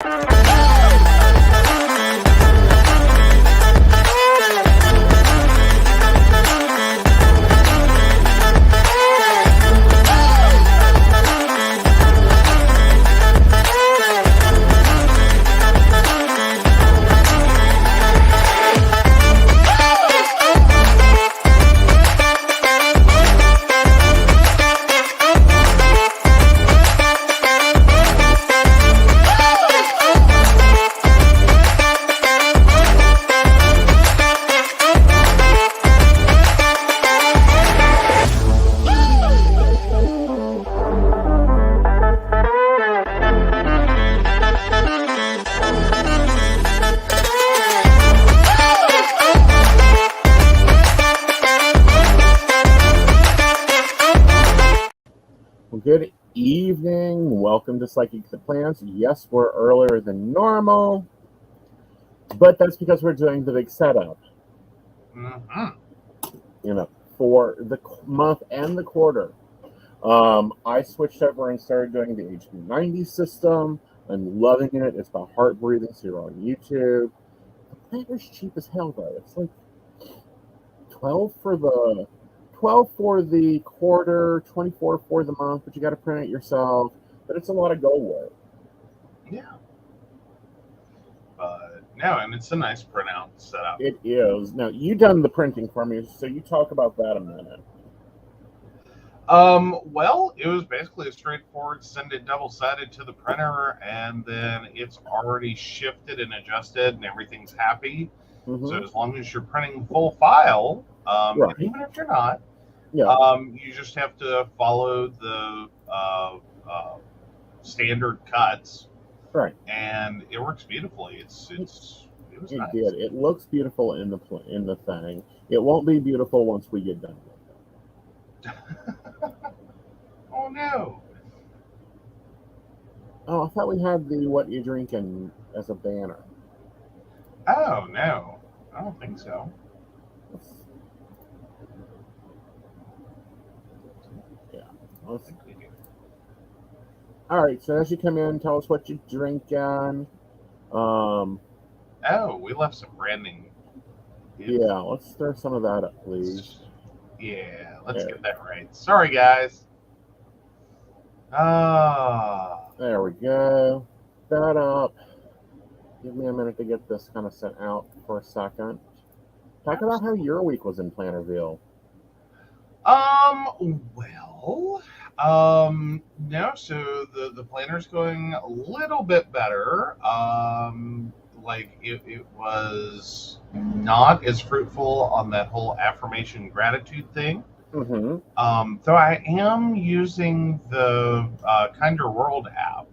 Good evening. Welcome to Psychic Plans. Yes, we're earlier than normal, but that's because we're doing the big setup. For the month and the quarter. I switched over and started doing the HB90 system. I'm loving it. It's about heart breathing, so you're on YouTube. The planner's cheap as hell, though. It's like $12 for the quarter, $24 for the month, but you got to print it yourself. But it's a lot of gold work. Yeah. But no, and it's a nice printout setup. It is. Now, you done the printing for me, so you talk about that a minute. Well, it was basically a straightforward send it double-sided to the printer, and then it's already shifted and adjusted, and everything's happy. Mm-hmm. So as long as you're printing full file, right. Even if you're not, you just have to follow the standard cuts, right? And it works beautifully. It was nice. Did. It looks beautiful in the thing. It won't be beautiful once we get done with it. Oh no! Oh, I thought we had the "What You Drinking" as a banner. Oh no, I don't think so. Let's think we do. All right, so as you come in, tell us what you drink on. Oh, we left some branding. Yeah, let's stir some of that up, please. Yeah, let's get that right. Sorry, guys. There we go. That up. Give me a minute to get this kind of sent out for a second. Talk about how your week was in Plannerville. No, so the planner's going a little bit better. It was not as fruitful on that whole affirmation gratitude thing. Mm-hmm. Though I am using the Kinder World app.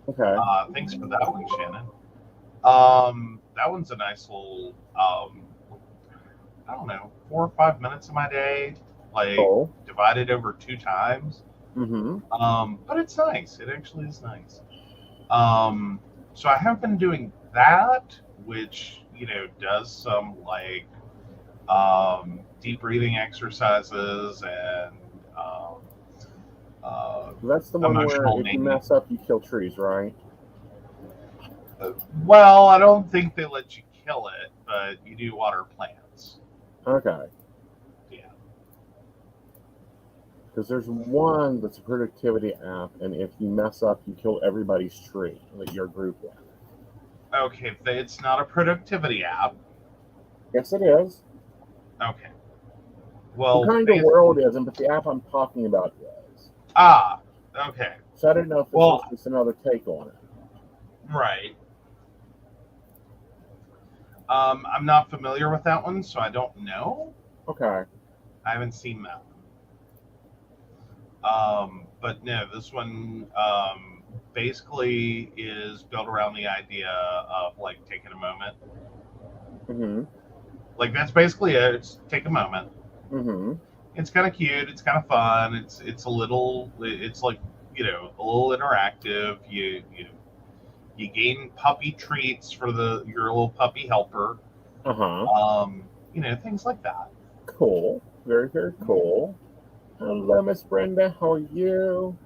Okay. Thanks for that one, Shannon. That one's a nice little, I don't know, 4 or 5 minutes of my day, divided over 2 times. Mm-hmm. But it's nice. It actually is nice. So I have been doing that, which, does some deep breathing exercises and that's the one where if you mess up, you kill trees, right? Well, I don't think they let you kill it, but you do water plants. Okay. Yeah. Because there's one that's a productivity app, and if you mess up, you kill everybody's tree that your group with. Okay, it's not a productivity app. Yes, it is. Okay. Well, the Kind of World isn't, but the app I'm talking about is. Ah, okay. So I didn't know if this was just another take on it. Right. I'm not familiar with that one, so I don't know. Okay. I haven't seen that one. But no, this one basically is built around the idea of taking a moment. Mm-hmm. That's basically it. It's take a moment. Mm-hmm. It's kind of cute. It's kind of fun. It's a little. It's a little interactive. You gain puppy treats for your little puppy helper. Things like that. Cool. Very, very cool. Hello, Miss Brenda. How are you?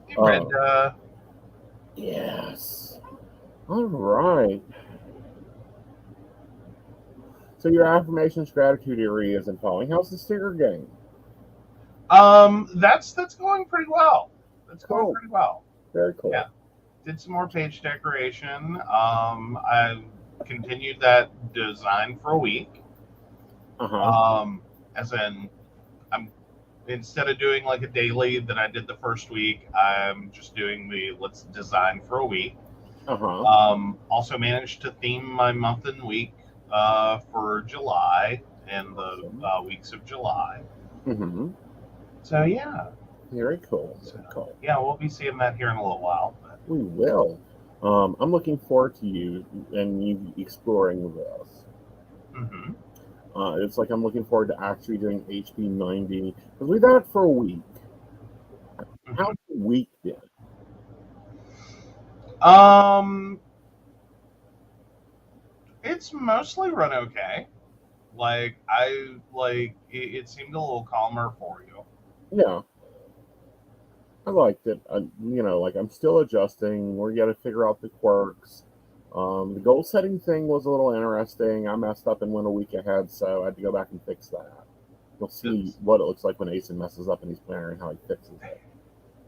Hey, Brenda. Yes. All right. So your affirmations, gratitude area isn't falling. How's the sticker game? That's going pretty well. That's going Cool. pretty well. Very cool. Yeah. Did some more page decoration. I continued that design for a week. As in, I'm instead of doing like a daily that I did the first week, I'm just doing the let's design for a week. Also managed to theme my month and week for July and the weeks of July. So yeah. Very cool. Very cool. Yeah, we'll be seeing that here in a little while. But. We will. I'm looking forward to you and you exploring this. It's like I'm looking forward to actually doing HB 90 because we did it for a week. How's the week been? It's mostly run okay. Like it seemed a little calmer for you. Yeah, I liked it. Like I'm still adjusting. We're gonna figure out the quirks. The goal setting thing was a little interesting. I messed up and went a week ahead, so I had to go back and fix that. You'll see what it looks like when Aeson messes up in his planner and how he fixes it.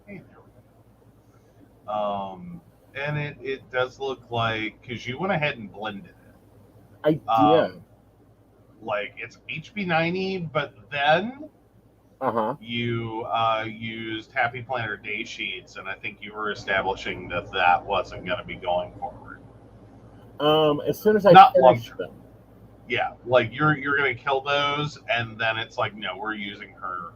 Hey, there we go. And it does look like because you went ahead and blended it. I did. Like it's HB 90, but then you used Happy Planner day sheets, and I think you were establishing that wasn't going to be going forward. As soon as I finish them. Yeah, like you're going to kill those, and then it's like, no, we're using her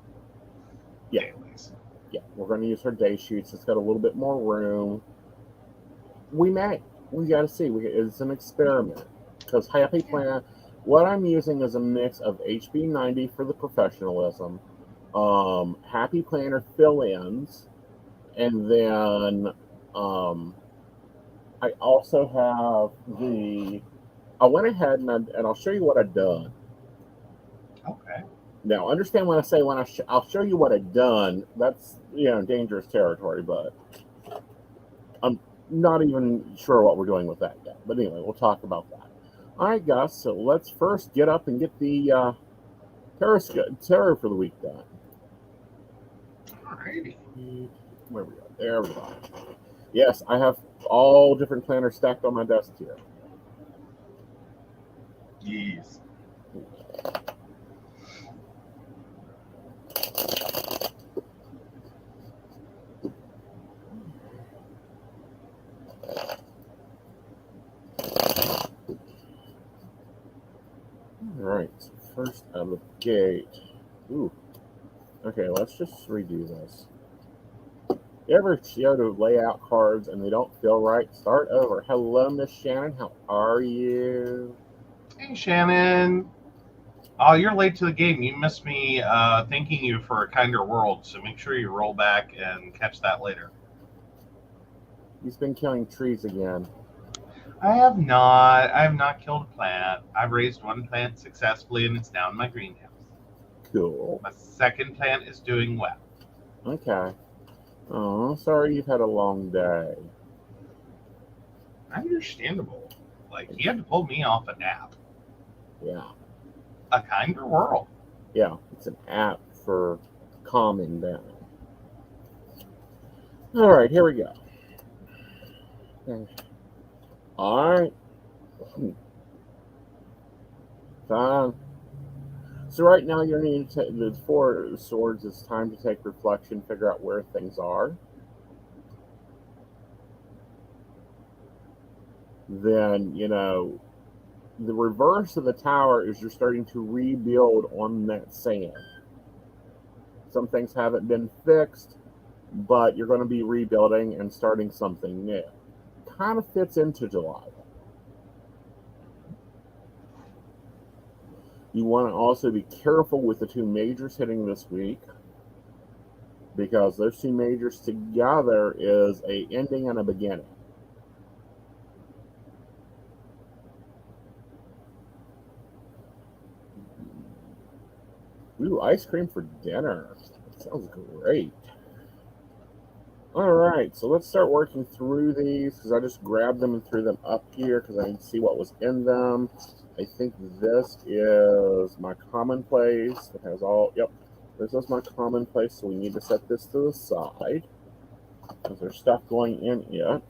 dailies. Yeah, we're going to use her day sheets. It's got a little bit more room. We got to see. It's an experiment because Happy Planner. What I'm using is a mix of HB 90 for the professionalism, Happy Planner fill-ins, and then I also have I went ahead and I'll show you what I've done. Okay. Now, understand when I say I'll show you what I've done. That's dangerous territory, but I'm not even sure what we're doing with that yet. But anyway, we'll talk about that. All right, guys. So let's first get up and get the tarot for the week done. Alrighty. Where we go? There we go. Yes, I have all different planners stacked on my desk here. Yes. Alright, so first out of the gate. Ooh. Okay, let's just redo this. You ever go to lay out cards and they don't feel right? Start over. Hello, Miss Shannon. How are you? Hey, Shannon. Oh, you're late to the game. You missed me thanking you for a kinder world, so make sure you roll back and catch that later. He's been killing trees again. I have not. I have not killed a plant. I've raised one plant successfully, and it's down in my greenhouse. Cool. My second plant is doing well. Okay. Oh, sorry you've had a long day. Understandable. Like, he had to pull me off a nap. Yeah. A kinder world. Yeah, it's an app for calming down. All right, here we go. All right. Fine. So right now you're needing to take the Four of Swords. It's time to take reflection, figure out where things are. Then, the reverse of the Tower is you're starting to rebuild on that sand. Some things haven't been fixed, but you're going to be rebuilding and starting something new. Kind of fits into July. You want to also be careful with the two majors hitting this week, because those two majors together is an ending and a beginning. Ooh, ice cream for dinner. That sounds great. All right, so let's start working through these because I just grabbed them and threw them up here because I need to see what was in them. I think this is my commonplace. It has all, yep, this is my commonplace, so we need to set this to the side because there's stuff going in it.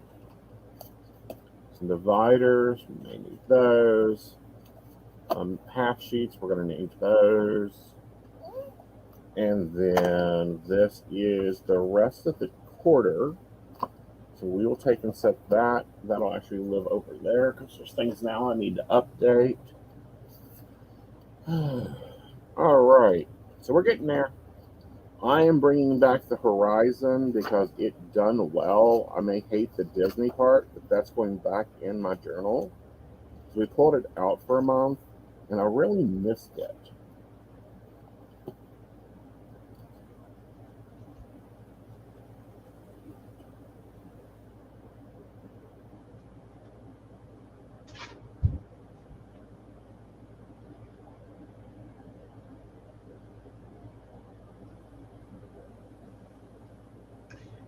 Some dividers, we may need those. Half sheets, we're going to need those. And then this is the rest of the quarter. So we will take and set that. That'll actually live over there because there's things now I need to update. All right, so we're getting there. I am bringing back the Horizon because it done well. I may hate the Disney part, but that's going back in my journal. So we pulled it out for a month, and I really missed it.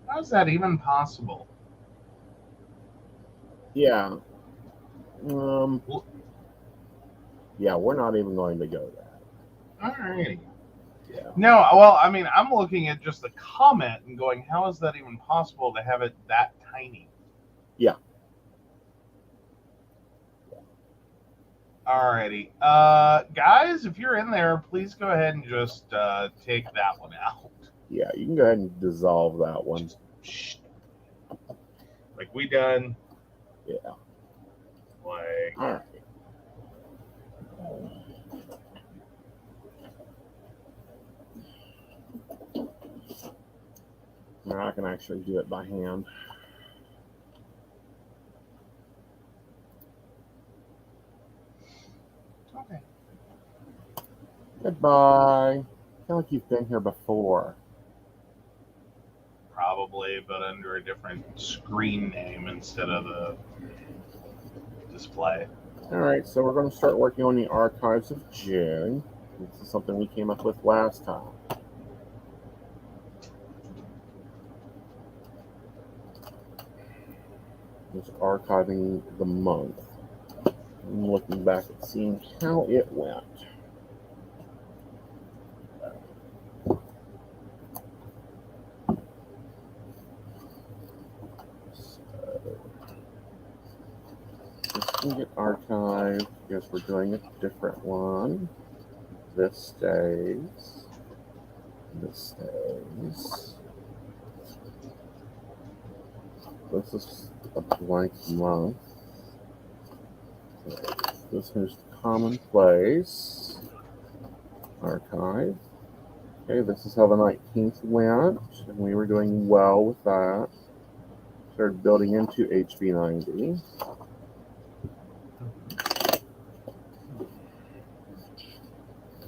How is that even possible? Yeah. Yeah, we're not even going to go there. All right. Yeah. No, well, I mean, I'm looking at just the comment and going, how is that even possible to have it that tiny? Yeah. Alrighty. Guys, if you're in there, please go ahead and just take that one out. Yeah, you can go ahead and dissolve that one. Shh. Like we done. Yeah. Like. All right. Now I can actually do it by hand. Okay. Goodbye. I feel like you've been here before. Probably, but under a different screen name instead of the display. All right, so we're going to start working on the archives of June. This is something we came up with last time. Just archiving the month. I'm looking back at seeing how it went. This can get archived because we're doing a different one. This stays. This stays. This is a blank month. This is commonplace. Archive. Okay, this is how the 19th went, and we were doing well with that. Started building into HV90.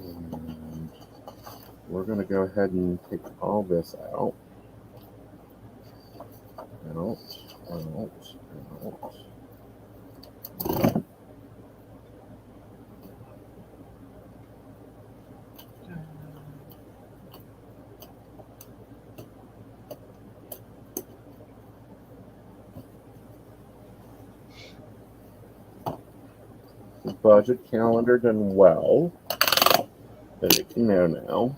And we're going to go ahead and take all this out. Out. The budget calendar done well. As you can know now.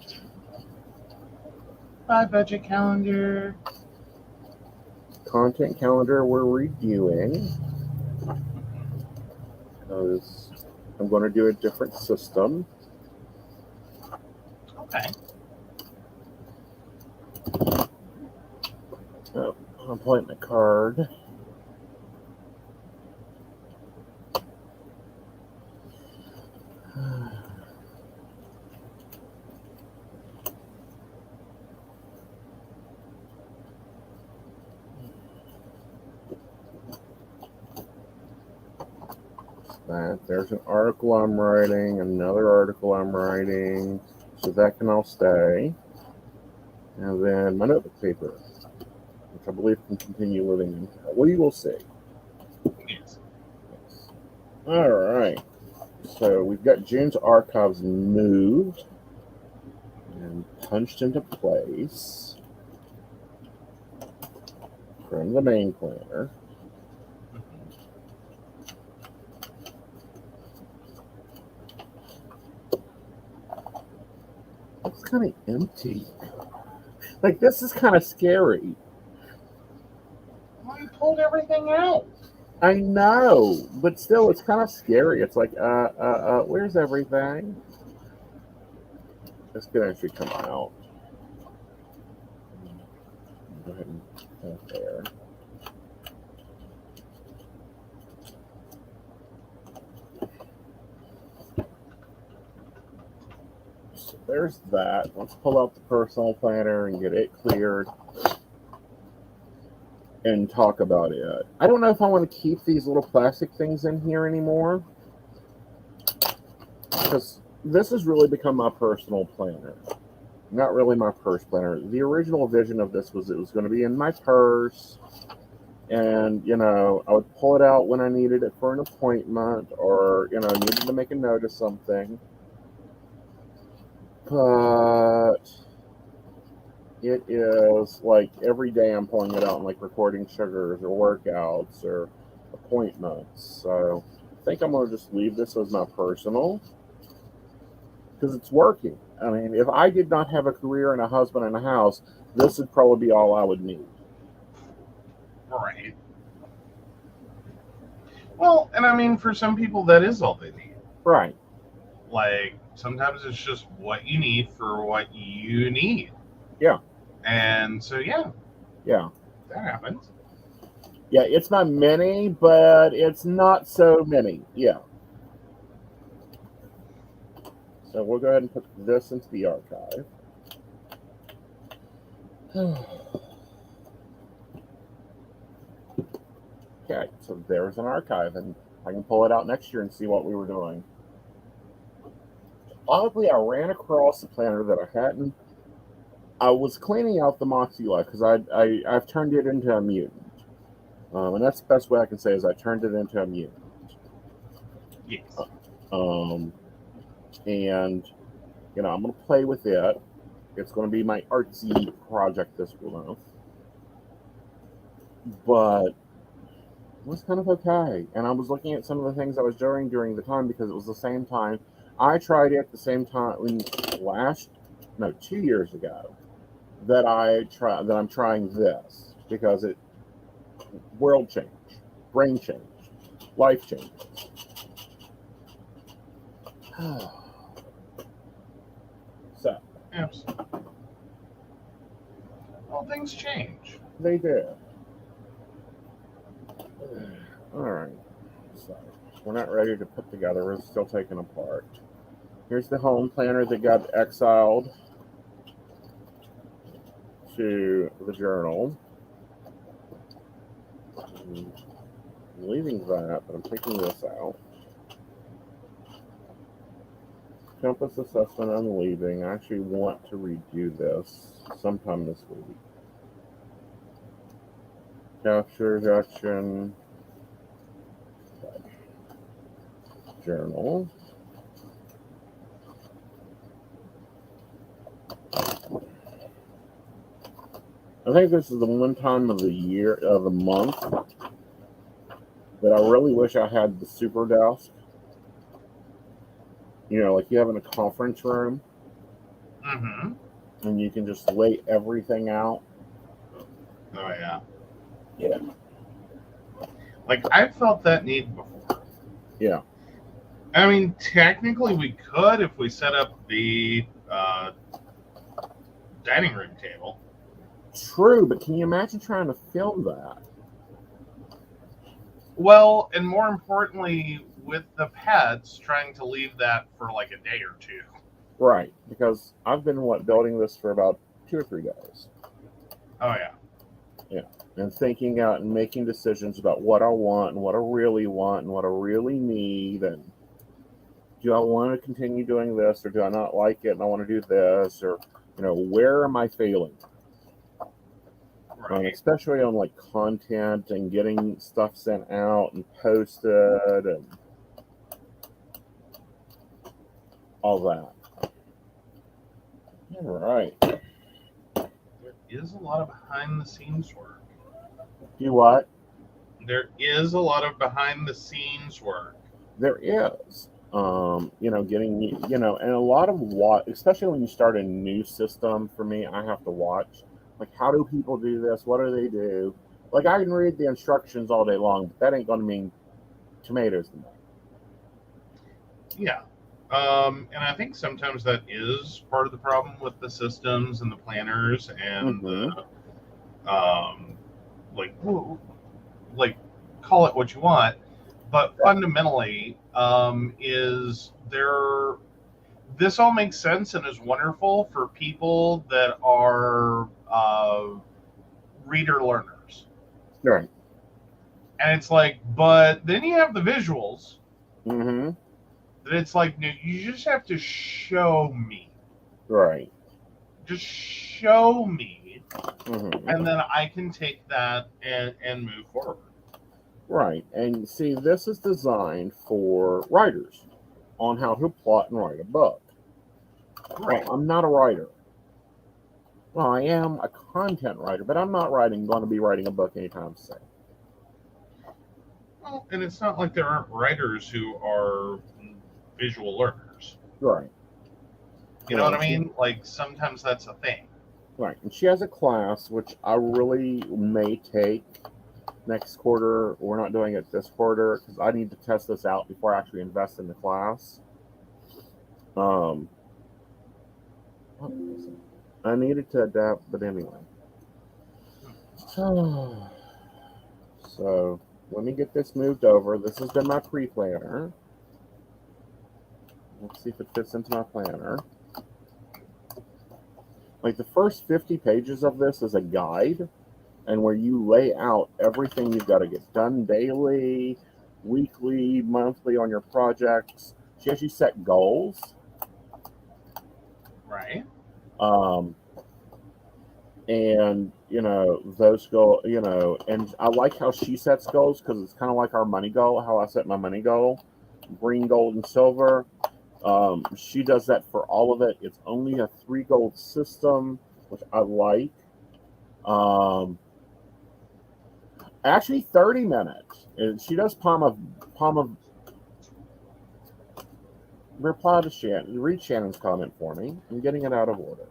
Bye, budget calendar. Content calendar we're reviewing because I'm going to do a different system. Okay. Oh, appointment card. There's an article I'm writing, another article I'm writing, so that can all stay. And then my notebook paper, which I believe can continue living in here. We will see. Yes. All right. So we've got June's archives moved and punched into place. from the main planner. It's kind of empty. Like, this is kind of scary. Well, you pulled everything out. I know, but still, it's kind of scary. It's like, where's everything? This could actually come out. Go ahead and put it there. So there's that. Let's pull out the personal planner and get it cleared and talk about it. I don't know if I want to keep these little plastic things in here anymore, because this has really become my personal planner. Not really my purse planner. The original vision of this was it was going to be in my purse, and, you know, I would pull it out when I needed it for an appointment, or, you know, needed to make a note of something. But it is like every day I'm pulling it out and like recording sugars or workouts or appointments. So I think I'm going to just leave this as my personal, because it's working. I mean, if I did not have a career and a husband and a house, this would probably be all I would need. Right. Well, and I mean, for some people, that is all they need. Right. Like, sometimes it's just what you need for what you need. Yeah. And so, yeah. Yeah. That happens. Yeah, it's my mini, but it's not so mini. Yeah. So we'll go ahead and put this into the archive. Okay, so there's an archive, and I can pull it out next year and see what we were doing. Oddly, I ran across a planner that I was cleaning out the Moxie Life because I've turned it into a mutant. And that's the best way I can say is I turned it into a mutant. Yes. And, you know, I'm going to play with it. It's going to be my artsy project this month. But it was kind of okay. And I was looking at some of the things I was doing during the time, because it was the same time. I tried it at the same time 2 years ago that I'm trying this, because it world change, brain change, life change. So, Absolutely. Well, things change. They do. All right. So we're not ready to put together. We're still taking apart. Here's the home planner that got exiled to the journal. I'm leaving that, but I'm taking this out. Compass assessment, I'm leaving. I actually want to redo this sometime this week. Capture, reduction, journal. I think this is the one time of the year, of the month, that I really wish I had the super desk. You know, like you have in a conference room. Mm-hmm. And you can just lay everything out. Oh, yeah. Yeah. Like, I've felt that need before. Yeah. I mean, technically we could if we set up the dining room table. True, but can you imagine trying to film that? Well, and more importantly, with the pets, trying to leave that for like a day or two. Right, because I've been building this for about 2 or 3 days. Oh, yeah. Yeah, and thinking out and making decisions about what I want and what I really want and what I really need, and do I want to continue doing this, or do I not like it and I want to do this, or, you know, where am I failing? Right. Especially on like content and getting stuff sent out and posted and all that. All right. There is a lot of behind the scenes work. Do what? There is a lot of behind the scenes work. There is. Getting, and a lot of what, especially when you start a new system, for me, I have to watch, like, how do people do this? What do they do? Like, I can read the instructions all day long, but that ain't going to mean tomatoes to me. Yeah. And I think sometimes that is part of the problem with the systems and the planners and the, like, like, call it what you want, but fundamentally, is there, this all makes sense and is wonderful for people that are reader learners. Right. And it's like, but then you have the visuals. Mm-hmm. That it's like, no, you just have to show me. Right. Just show me. Mm-hmm. And then I can take that and move forward. Right. And see, this is designed for writers on how to plot and write a book. Right. Well, I'm not a writer. Well, I am a content writer, but I'm not going to be writing a book anytime soon. Well, and it's not like there aren't writers who are visual learners. Right. You know what I mean? Like, sometimes that's a thing. Right. And she has a class, which I really may take next quarter. We're not doing it this quarter because I need to test this out before I actually invest in the class. I needed to adapt, but anyway. So let me get this moved over. This has been my pre-planner. Let's see if it fits into my planner. Like, the first 50 pages of this is a guide, and where you lay out everything you've got to get done daily, weekly, monthly on your projects. She has you set goals. Right. And, those goals, and I like how she sets goals because it's kind of like our money goal, how I set my money goal, green, gold, and silver. She does that for all of it. It's only a 3 gold system, which I like. Actually, 30 minutes. And she does palm of reply to Shannon. Read Shannon's comment for me. I'm getting it out of order.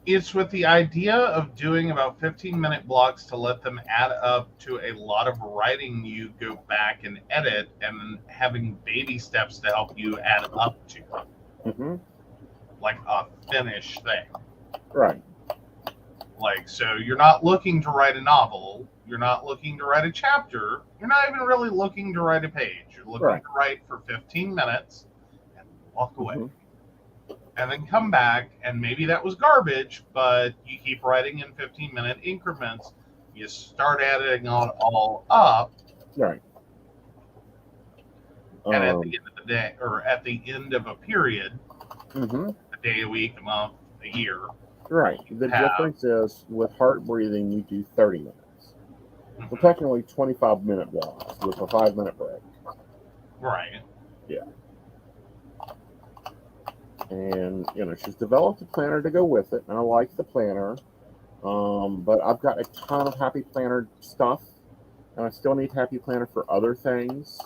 It's with the idea of doing about 15-minute blocks to let them add up to a lot of writing you go back and edit, and having baby steps to help you add up to. Mm-hmm. Like a finished thing. Right. Like, so you're not looking to write a novel. You're not looking to write a chapter. You're not even really looking to write a page. You're looking to write for 15 minutes and walk away. Mm-hmm. And then come back, and maybe that was garbage, but you keep writing in 15-minute increments. You start adding it all up. Right. And at the end of the day, or at the end of a period, mm-hmm. a day, a week, a month, a year. Right. The difference is with heart breathing, you do 30 minutes. Mm-hmm. So technically 25-minute blocks with a 5-minute break. Right. Yeah. And, she's developed a planner to go with it, and I like the planner. But I've got a ton of Happy Planner stuff, and I still need Happy Planner for other things.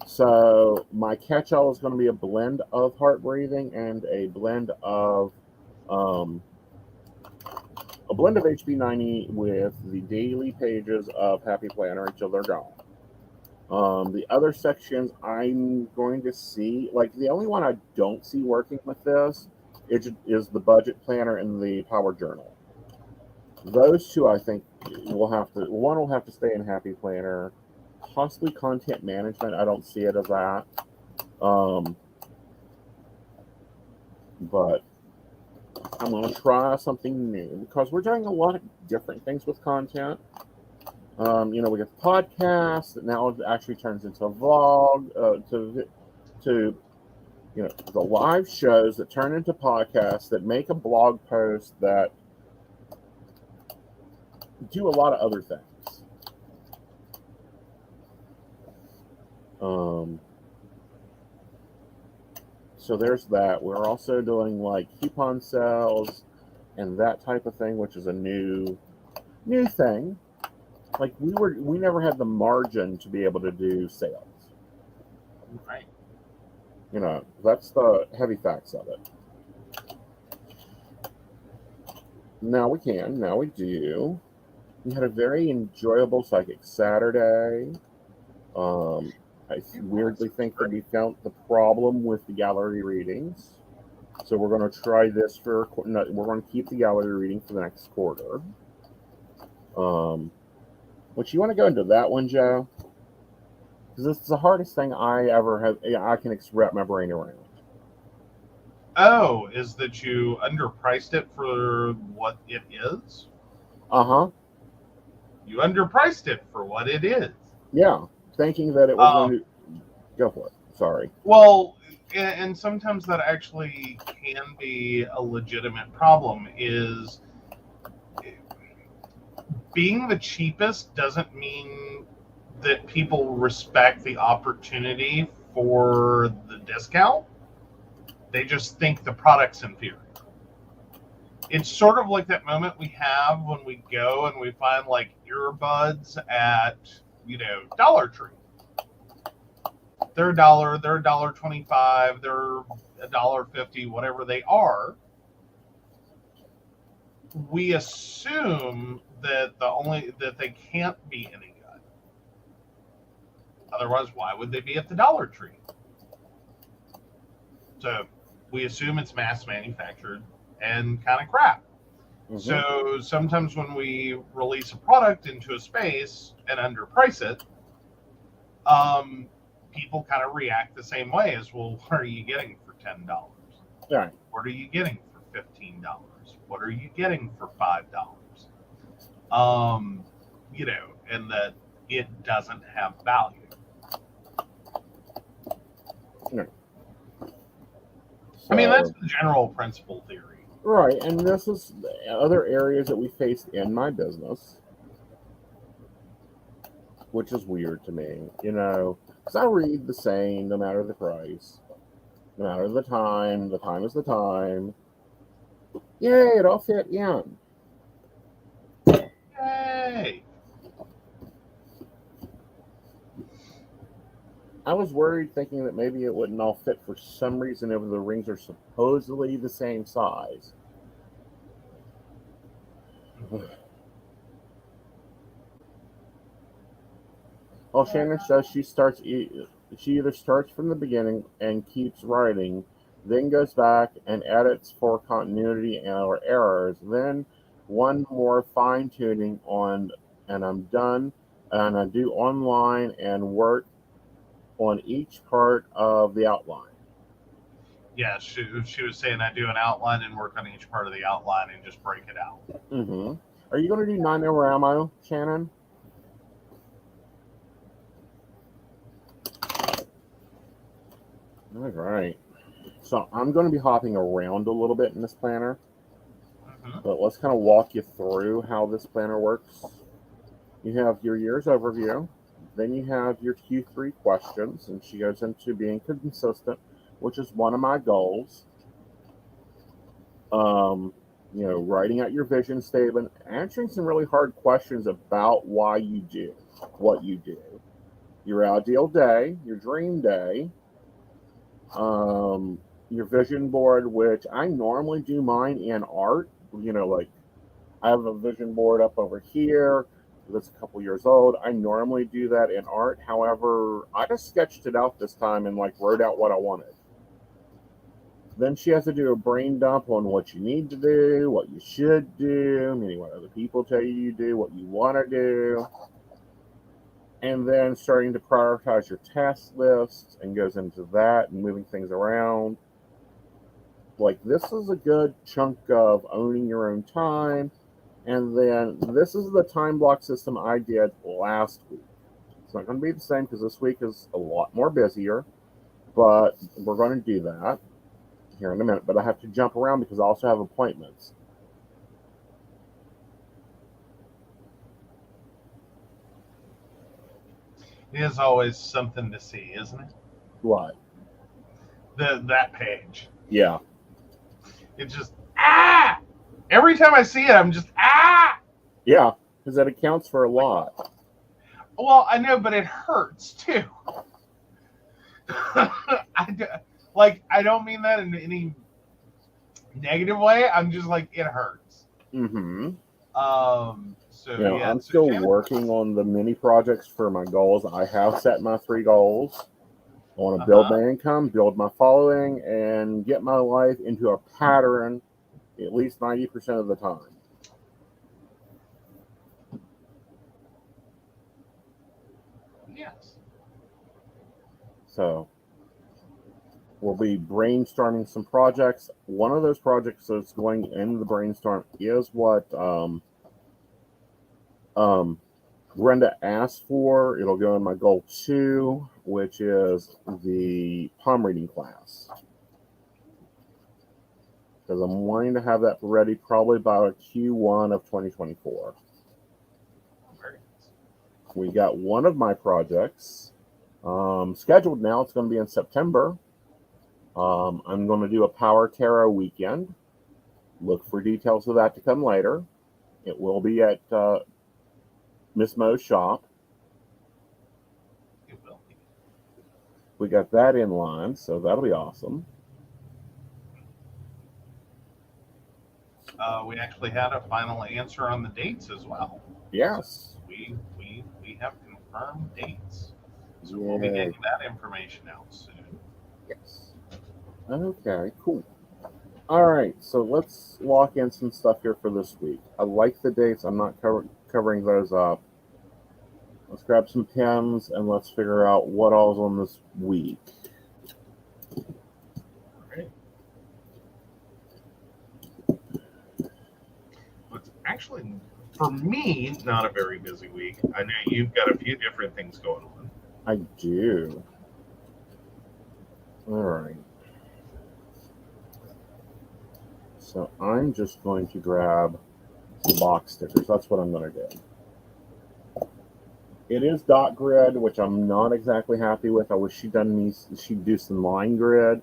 So my catch-all is going to be a blend of heart breathing and a blend of HB90 with the daily pages of Happy Planner until they're gone. The other sections I'm going to see, like, the only one I don't see working with this is the budget planner and the power journal. Those two, I think, one will have to stay in Happy Planner. Possibly content management, I don't see it as that. But I'm going to try something new because we're doing a lot of different things with content. We got the podcast that now actually turns into a vlog, to the live shows that turn into podcasts that make a blog post that do a lot of other things. So there's that. We're also doing like coupon sales and that type of thing, which is a new thing. Like we never had the margin to be able to do sales. Right. You know, that's the heavy facts of it. Now we can. Now we do. We had a very enjoyable Psychic Saturday. I weirdly think that we found the problem with the gallery readings. So we're going to try this for, no, we're going to keep the gallery reading for the next quarter. Which you want to go into that one, Joe? Because this is the hardest thing I ever have, I can wrap my brain around. Oh, is that you underpriced it for what it is? Uh-huh. You underpriced it for what it is. Yeah, thinking that it was going to... Go for it. Sorry. Well, and sometimes that actually can be a legitimate problem, is being the cheapest doesn't mean that people respect the opportunity for the discount. They just think the product's inferior. It's sort of like that moment we have when we go and we find like earbuds at, Dollar Tree. They're $1, they're $1.25, they're $1.50, whatever they are. We assume that they can't be any good. Otherwise, why would they be at the Dollar Tree? So we assume it's mass manufactured and kind of crap. Mm-hmm. So sometimes when we release a product into a space and underprice it, people kind of react the same way as, well, what are you getting for $10? Right. What are you getting for $15? What are you getting for $5? And that it doesn't have value. No. So, I mean, that's the general principle theory. Right, and this is other areas that we faced in my business, which is weird to me, because I read the same no matter the price, no matter the time is the time. Yay, it all fit in. Yay! I was worried thinking that maybe it wouldn't all fit for some reason if the rings are supposedly the same size. Well, Shannon says she either starts from the beginning and keeps writing, then goes back and edits for continuity or errors, then one more fine-tuning on, and I'm done, and I do online and work on each part of the outline. Yeah, she was saying I do an outline and work on each part of the outline and just break it out. Mm-hmm. Are you going to do 9-hour ammo, Shannon? All right. So I'm going to be hopping around a little bit in this planner. Mm-hmm. But let's kind of walk you through how this planner works. You have your year's overview. Then you have your Q3 questions, and she goes into being consistent, which is one of my goals. Writing out your vision statement, answering some really hard questions about why you do what you do. Your ideal day, your dream day, your vision board, which I normally do mine in art. Like I have a vision board up over here that's a couple years old. I normally do that in art. However, I just sketched it out this time and wrote out what I wanted. Then she has to do a brain dump on what you need to do, what you should do, meaning what other people tell you do, what you want to do. And then starting to prioritize your task lists and goes into that and moving things around. This is a good chunk of owning your own time. And then this is the time block system I did last week. It's not going to be the same because this week is a lot more busier, but we're going to do that here in a minute. But I have to jump around because I also have appointments. It is always something to see, isn't it? What? That page. Yeah. It just, every time I see it, I'm just, Yeah. because that accounts for a lot. Well, I know, but it hurts too. I don't mean that in any negative way. I'm just like, it hurts. Mm-hmm. So Yeah, I'm so still Shannon, working on the mini projects for my goals. I have set my 3 goals. I want to build my income, build my following, and get my life into a pattern at least 90% of the time. Yes. So we'll be brainstorming some projects. One of those projects that's going in the brainstorm is what Brenda asked for. It'll go in my goal 2, which is the palm reading class. Because I'm wanting to have that ready probably by Q1 of 2024. Very nice. We got one of my projects scheduled now. It's going to be in September. I'm going to do a Power Tarot weekend. Look for details of that to come later. It will be at Miss Mo's shop. It will be. We got that in line, so that'll be awesome. We actually had a final answer on the dates as well. Yes. So we have confirmed dates. So we'll be getting that information out soon. Yes. Okay, cool. All right, so let's lock in some stuff here for this week. I like the dates. I'm not covering those up. Let's grab some pens and let's figure out what all's on this week. Right. It's actually, for me, not a very busy week. I know you've got a few different things going on. I do. All right. So I'm just going to grab some box stickers. That's what I'm going to do. It is dot grid, which I'm not exactly happy with. I wish she'd do some line grid,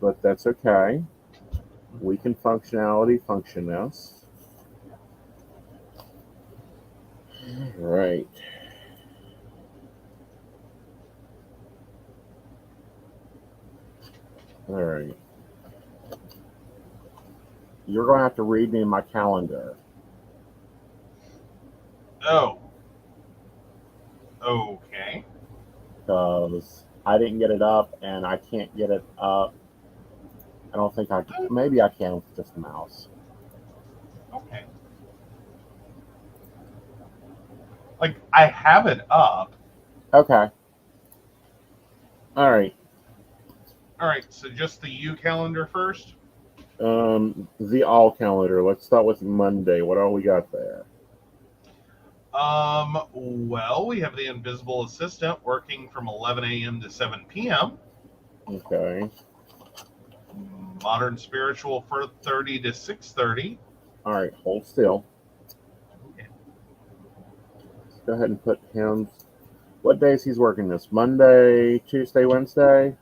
but that's okay. We can function this. All right. All right. You're going to have to read me my calendar. Oh. Okay. Because I didn't get it up, and I can't get it up. I don't think maybe I can with just a mouse. Okay. Like, I have it up. Okay. All right. All right, so just the U calendar first? The all calendar. Let's start with Monday. What all we got there? Well, we have the Invisible Assistant working from 11 a.m. to 7 p.m. Okay. Modern Spiritual 4:30 to 6:30. All right, hold still. Okay. Let's go ahead and put him. What days he's working this? Monday, Tuesday, Wednesday?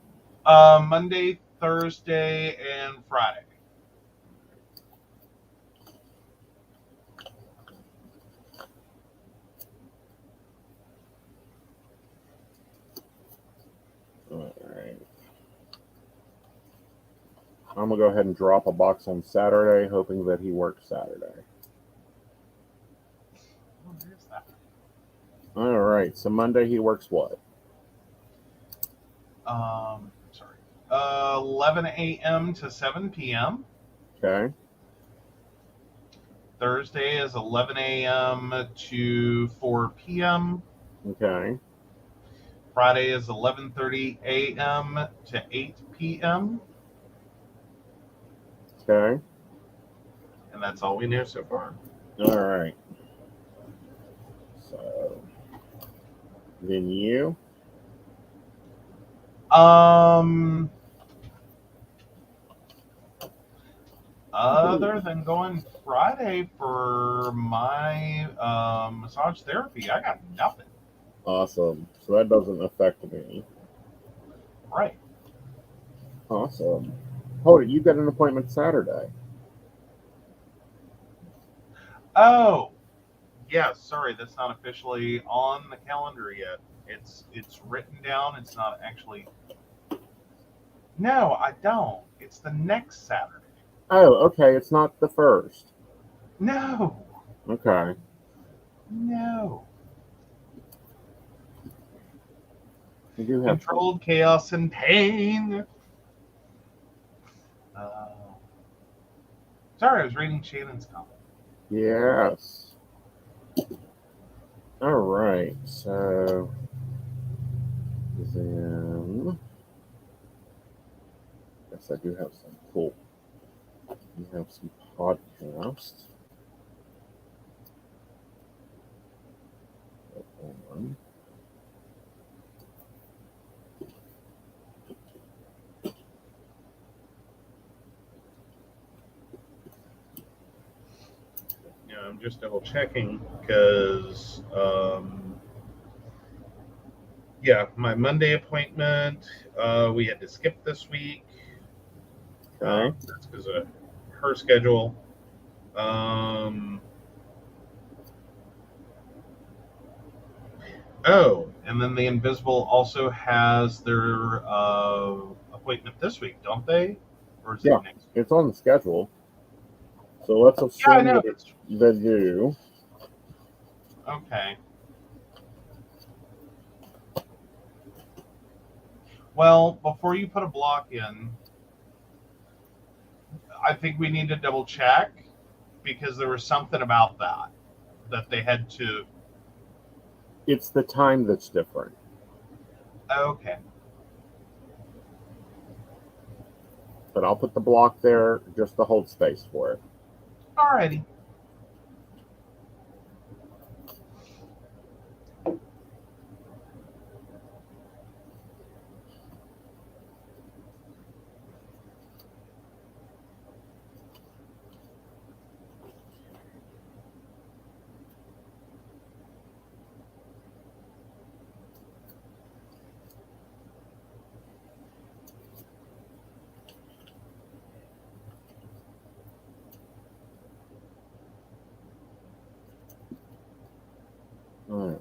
Monday, Thursday, and Friday. All right. I'm going to go ahead and drop a box on Saturday, hoping that he works Saturday. Oh, there's that. All right, so Monday he works what? Sorry. 11 a.m. to 7 p.m. Okay. Thursday is 11 a.m. to 4 p.m. Okay. Friday is 11:30 a.m. to 8 p.m. Okay. And that's all we know so far. All right. So then you. Other than going Friday for my massage therapy, I got nothing. Awesome. So that doesn't affect me. Right. Awesome. Hold it. You got an appointment Saturday. Oh, Yeah, sorry, that's not officially on the calendar yet. It's written down. It's not actually. No, I don't. It's the next Saturday. Oh, okay. It's not the first. No, Okay. no. We do have Controlled chaos and pain. Uh, sorry, I was reading Shannon's comment. Yes. All right. So then, yes, I do have some cool. We have some podcasts. Hold on. Yeah, I'm just double checking because, yeah, my Monday appointment, we had to skip this week. Okay. That's because of her schedule. Oh, and then the Invisible also has their appointment this week, don't they? Or is Yeah, it next? it's on the schedule. So let's Yeah, I assume know. that they do. Okay. Well, before you put a block in, I think we need to double check because there was something about that they had to. It's the time that's different. Okay. But I'll put the block there just to hold space for it. Alrighty. All right.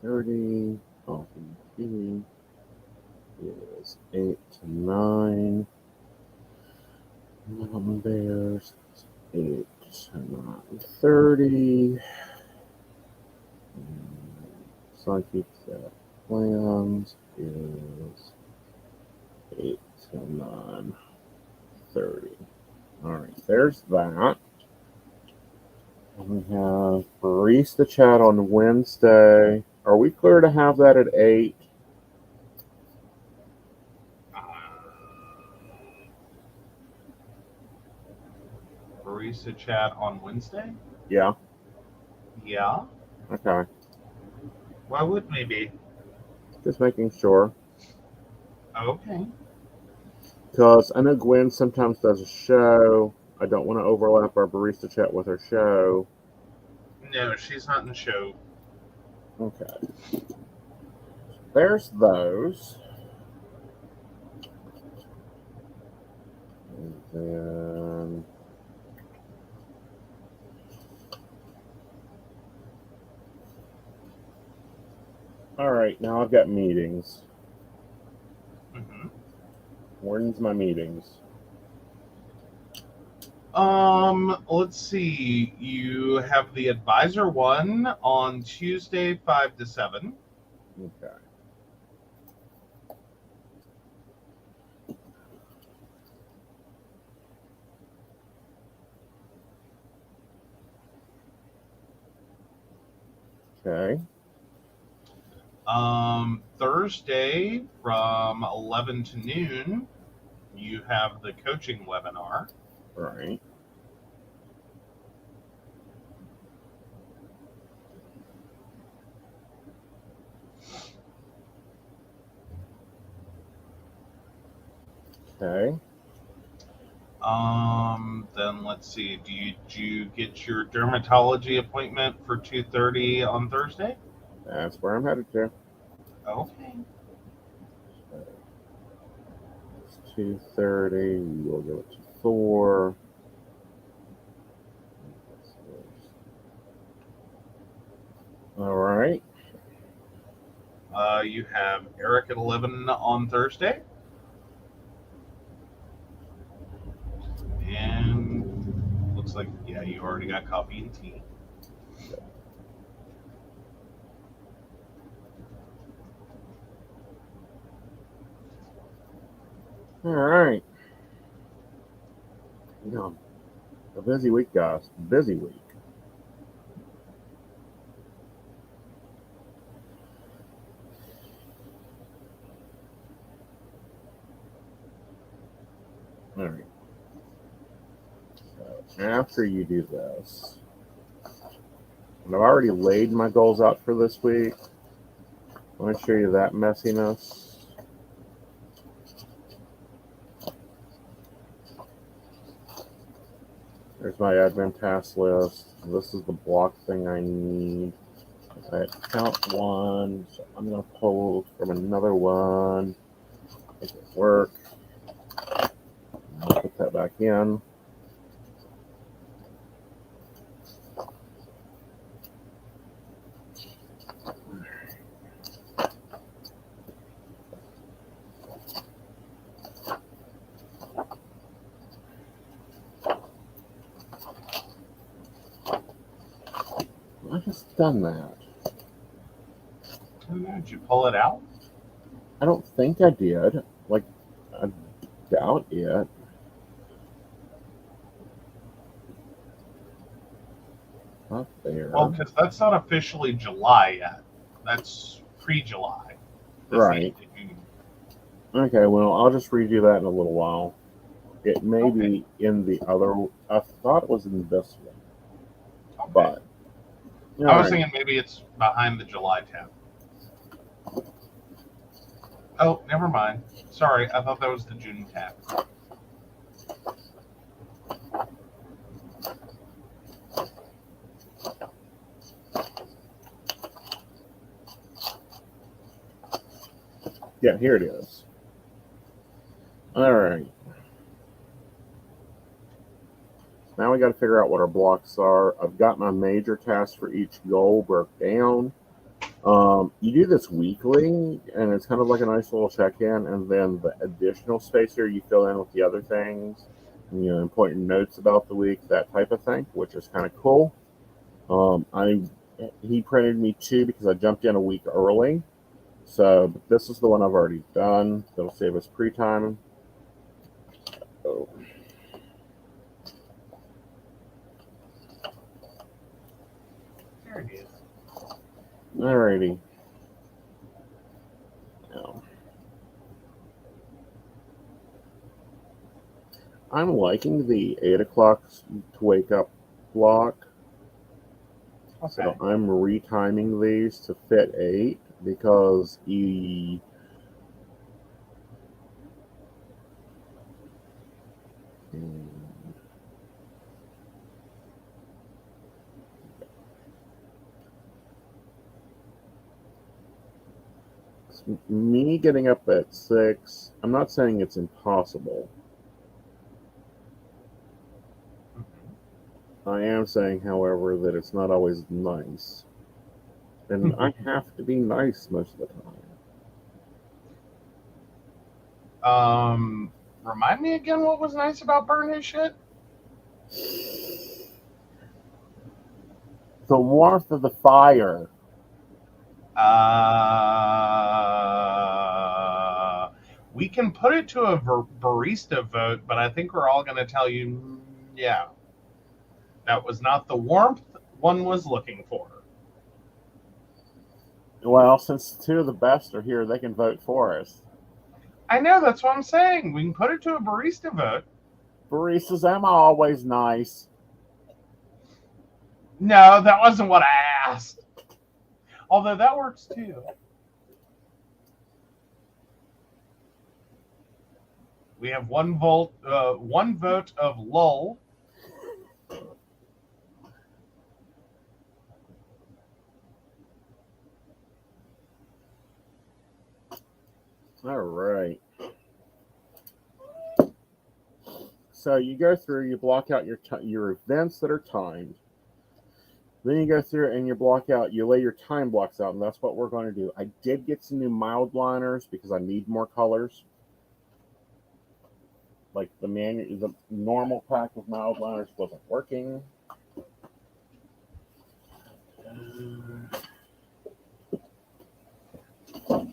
$30 coffee tea is 8 to 9. Mom Bears 8 to 9:30. Psychic Plans is 8 to 9:30. All right, there's that. We have Barista Chat on Wednesday. Are we clear to have that at 8? Barista chat on Wednesday? Yeah. Yeah. Okay. Why wouldn't we be? Just making sure. Okay. Because I know Gwen sometimes does a show. I don't want to overlap our Barista Chat with her show. No, she's not in the show. Okay. There's those. And then all right, now I've got meetings. Mm-hmm. When's my meetings? Let's see. You have the advisor one on Tuesday, 5 to 7. Okay. Okay. Thursday from 11 to noon, you have the coaching webinar. Right. Okay. Then let's see. Did you get your dermatology appointment for 2:30 on Thursday? That's where I'm headed to. Okay. 2:30. We'll go to 4. All right. You have Eric at 11 on Thursday. And looks like, yeah, you already got coffee and tea. All right. A busy week, guys. Busy week. All right. So after you do this, and I've already laid my goals out for this week. I want to show you that messiness. There's my admin task list. This is the block thing I need. I count 1, so I'm going to pull from another one. Make it work. I'll put that back in. I just done that. Did you pull it out? I don't think I did. Like, I doubt it. Not there. Well, because that's not officially July yet. That's pre-July. Right. Okay, well, I'll just redo that in a little while. It may be in the other. I thought it was in this one. Okay. But. I was thinking maybe it's behind the July tab. Oh, never mind. Sorry, I thought that was the June tab. Yeah, here it is. All right. Now we got to figure out what our blocks are. I've got my major tasks for each goal broke down. You do this weekly, and it's kind of like a nice little check-in, and then the additional space here you fill in with the other things, and, important notes about the week, that type of thing, which is kind of cool. He printed me 2 because I jumped in a week early. So this is the one I've already done. That'll save us pre-time. Oh. There it is. Alrighty. Now, I'm liking the 8 o'clock to wake up block. Okay. So I'm retiming these to fit 8 because me getting up at 6, I'm not saying it's impossible. I am saying, however, that it's not always nice. And I have to be nice most of the time. Remind me again what was nice about burn his shit? The warmth of the fire. We can put it to a barista vote, but I think we're all going to tell you, yeah, that was not the warmth one was looking for. Well, since 2 of the best are here, they can vote for us. I know, that's what I'm saying. We can put it to a barista vote. Baristas, am I always nice? No, that wasn't what I asked. Although that works too. We have one vote of lull. All right. So you go through, you block out your events that are timed. Then you go through and you block out, you lay your time blocks out, and that's what we're going to do. I did get some new mild liners because I need more colors. Like the normal pack of mild liners wasn't working. Oh,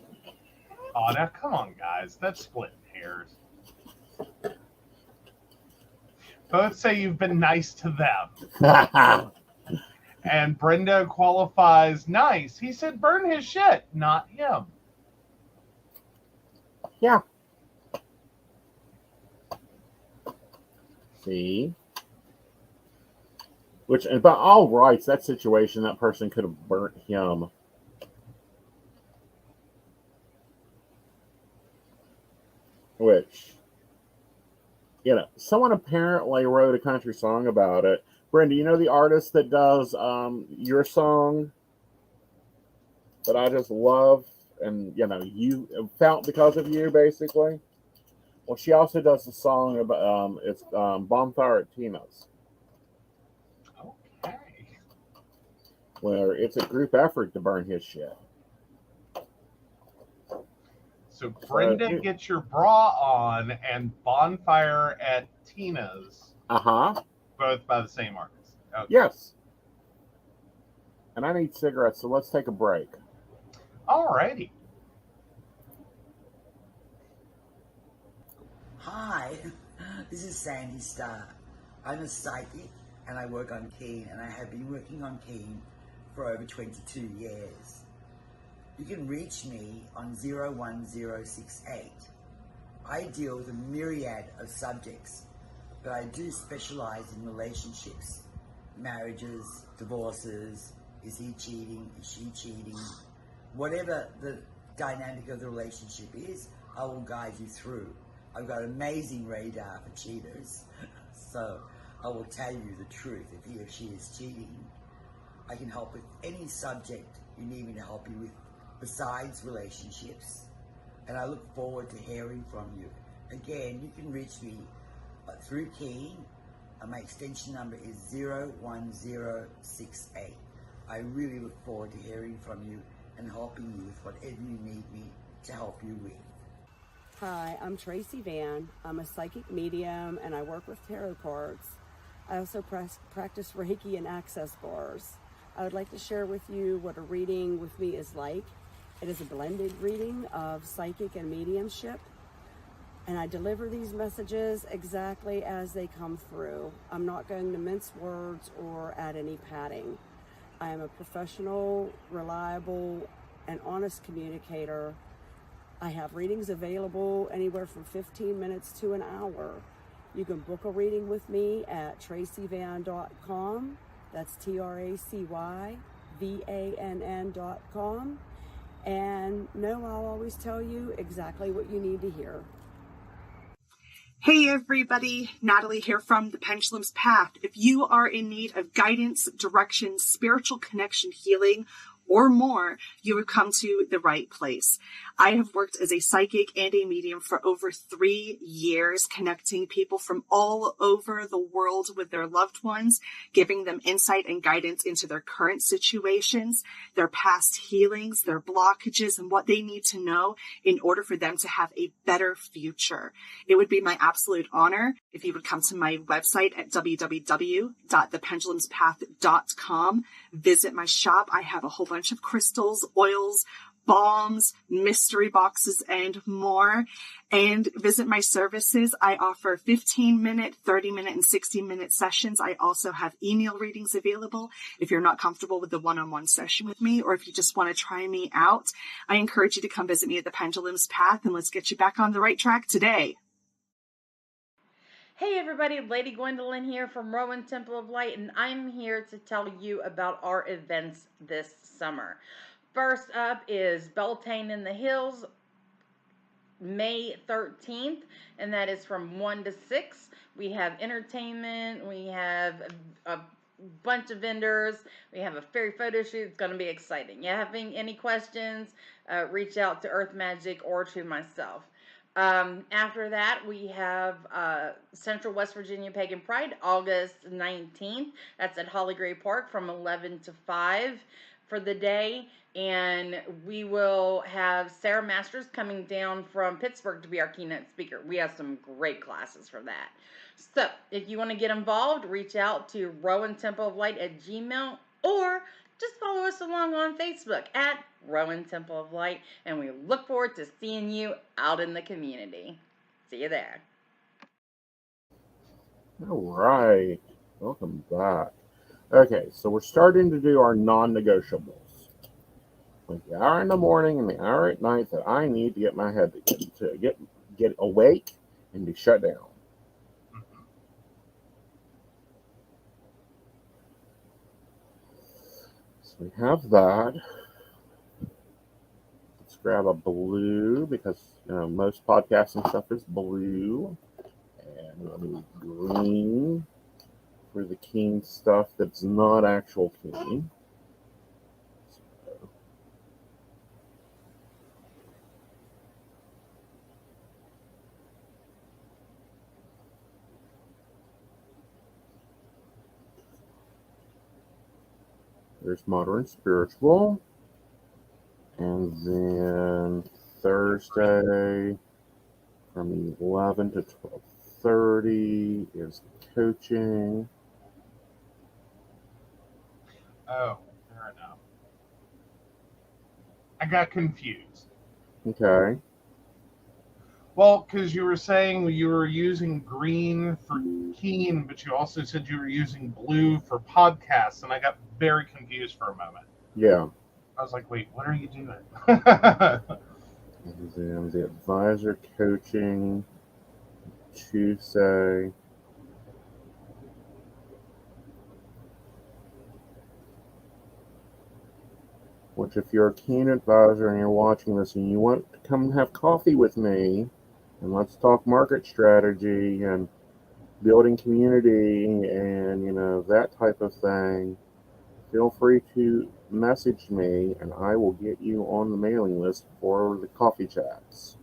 now come on, guys. That's splitting hairs. Both say you've been nice to them. And Brenda qualifies nice. He said burn his shit, not him. Yeah. See? Which, and by all rights, that situation, that person could have burnt him. Which, you know, someone apparently wrote a country song about it. Brenda, you know the artist that does your song that I just love, and you know you felt because of you, basically. Well, she also does the song about it's Bonfire at Tina's. Okay. Where it's a group effort to burn his shit. So Brenda gets your bra on and Bonfire at Tina's. Both by the same artist. Okay. Yes. And I need cigarettes, so let's take a break. Alrighty. Hi, this is Sandy Starr. I'm a psychic and I work on Keen, and I have been working on Keen for over 22 years. You can reach me on 01068. I deal with a myriad of subjects, but I do specialize in relationships, marriages, divorces. Is he cheating? Is she cheating? Whatever the dynamic of the relationship is, I will guide you through. I've got amazing radar for cheaters, so I will tell you the truth if he or she is cheating. I can help with any subject you need me to help you with besides relationships, and I look forward to hearing from you. Again, you can reach me through Keen. My extension number is 01068. I really look forward to hearing from you and helping you with whatever you need me to help you with. Hi, I'm Tracy Van. I'm a psychic medium and I work with tarot cards. I also practice Reiki and access bars. I would like to share with you what a reading with me is like. It is a blended reading of psychic and mediumship, and I deliver these messages exactly as they come through. I'm not going to mince words or add any padding. I am a professional, reliable, and honest communicator. I have readings available anywhere from 15 minutes to an hour. You can book a reading with me at tracyvan.com. That's TracyVann.com. And no, I'll always tell you exactly what you need to hear. Hey everybody, Natalie here from The Pendulum's Path. If you are in need of guidance, direction, spiritual connection, healing, or more, you have come to the right place. I have worked as a psychic and a medium for over 3 years, connecting people from all over the world with their loved ones, giving them insight and guidance into their current situations, their past healings, their blockages, and what they need to know in order for them to have a better future. It would be my absolute honor if you would come to my website at www.thependulumspath.com. Visit my shop. I have a whole bunch of crystals, oils, balms, mystery boxes, and more. And visit my services. I offer 15-minute, 30-minute, and 60-minute sessions. I also have email readings available if you're not comfortable with the one-on-one session with me, or if you just want to try me out. I encourage you to come visit me at the Pendulum's Path, and let's get you back on the right track today. Hey everybody, Lady Gwendolyn here from Rowan Temple of Light, and I'm here to tell you about our events this summer. First up is Beltane in the Hills, May 13th, and that is from 1 to 6. We have entertainment, we have a bunch of vendors, we have a fairy photo shoot. It's going to be exciting. You having any questions, reach out to Earth Magic or to myself. After that, we have Central West Virginia Pagan Pride, August 19th. That's at Holly Gray Park from 11 to 5 for the day. And we will have Sarah Masters coming down from Pittsburgh to be our keynote speaker. We have some great classes for that. So if you want to get involved, reach out to RowandTempleOfLight@gmail, or just follow us along on Facebook at Rowan Temple of Light, and we look forward to seeing you out in the community. See you there. All right. Welcome back. Okay, so we're starting to do our non-negotiables. Like the hour in the morning and the hour at night that I need to get my head to get awake and to shut down. So we have that. Let's grab a blue because most podcasting stuff is blue. And we'll do green for the keen stuff that's not actual keen. There's modern spiritual. And then Thursday from 11 to 12:30 is coaching. Oh, fair enough. I got confused. Okay. Well, because you were saying you were using green for keen, but you also said you were using blue for podcasts, and I got very confused for a moment. Yeah. I was like, wait, what are you doing? And then the advisor coaching Tuesday. Which, if you're a keen advisor and you're watching this and you want to come and have coffee with me, and let's talk market strategy and building community and, that type of thing, feel free to message me and I will get you on the mailing list for the coffee chats.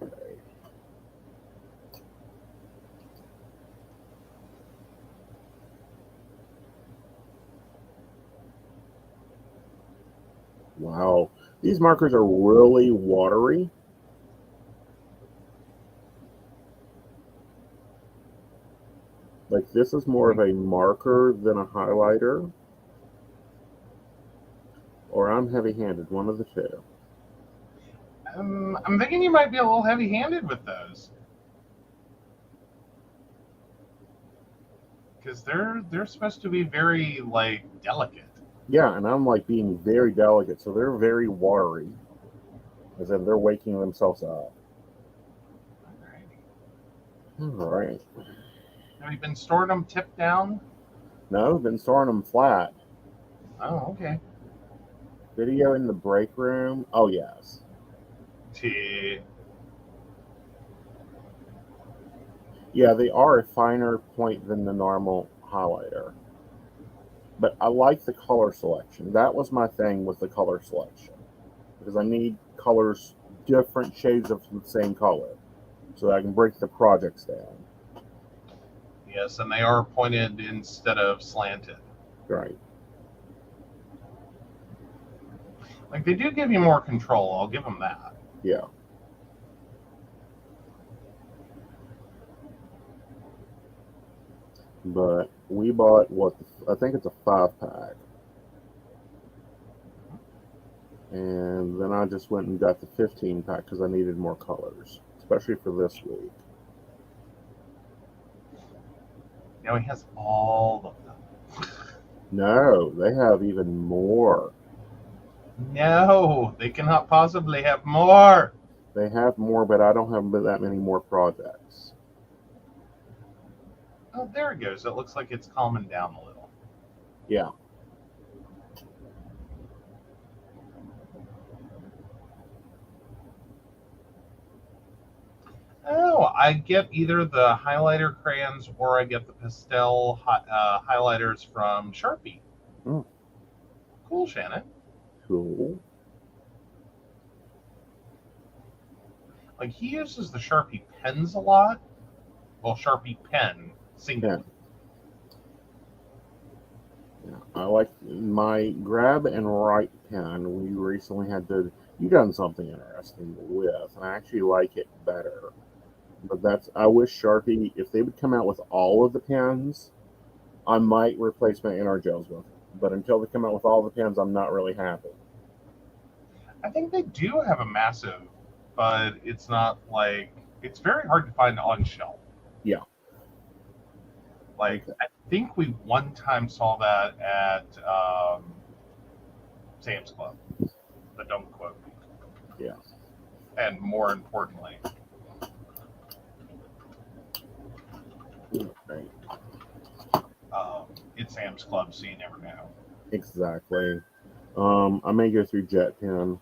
Okay. Wow, these markers are really watery. Like, this is more of a marker than a highlighter. Or I'm heavy-handed, one of the two. I'm thinking you might be a little heavy-handed with those. Because they're supposed to be very, delicate. Yeah, and I'm, being very delicate, so they're very watery. As in, they're waking themselves up. All right. Have you been storing them tipped down? No, I've been storing them flat. Oh, okay. Video in the break room? Oh, yes. Yeah, they are a finer point than the normal highlighter. But I like the color selection. That was my thing with the color selection. Because I need colors, different shades of the same color. So that I can break the projects down. Yes, and they are pointed instead of slanted. Right. They do give you more control. I'll give them that. Yeah. But we bought I think it's a 5-pack. And then I just went and got the 15-pack because I needed more colors, especially for this week. Now he has all of them. No, they have even more. No, they cannot possibly have more. They have more, but I don't have that many more projects. Oh, there it goes. It looks like it's calming down a little. Yeah. Oh, I get either the highlighter crayons or I get the pastel highlighters from Sharpie. Mm. Cool, Shannon. cool. Like, he uses the Sharpie pens a lot. Well, Sharpie pen, single. Yeah, I like my grab and write pen. We recently had to. You done something interesting with, and I actually like it better. But I wish Sharpie, if they would come out with all of the pens, I might replace my NR gels with it. But until they come out with all the pens, I'm not really happy. I think they do have a massive, but it's not like, it's very hard to find on shelf. Yeah. Like, Okay. I think we one time saw that at Sam's Club, but don't quote me. Yeah. And more importantly, Right. it's Sam's Club, so you never know. Exactly. I may go through Jet Pen.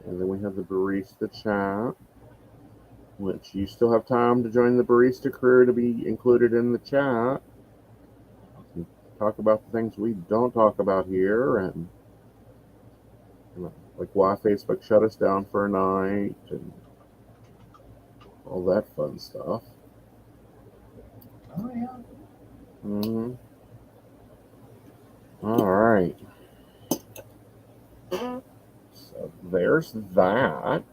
And then we have the barista chat, which you still have time to join the barista crew to be included in the chat. We talk about the things we don't talk about here, and like why Facebook shut us down for a night, and all that fun stuff. Oh, yeah. Mm-hmm. All right. So there's that.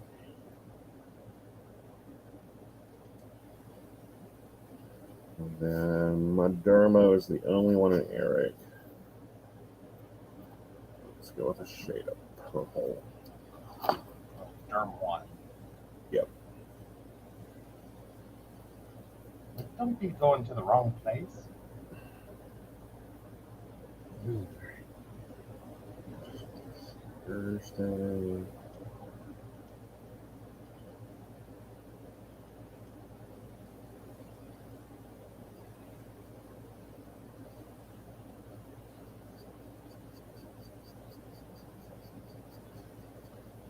And then my Dermo is the only one in Eric. Let's go with a shade of purple. Derm 1. Yep. Don't be going to the wrong place. Thursday.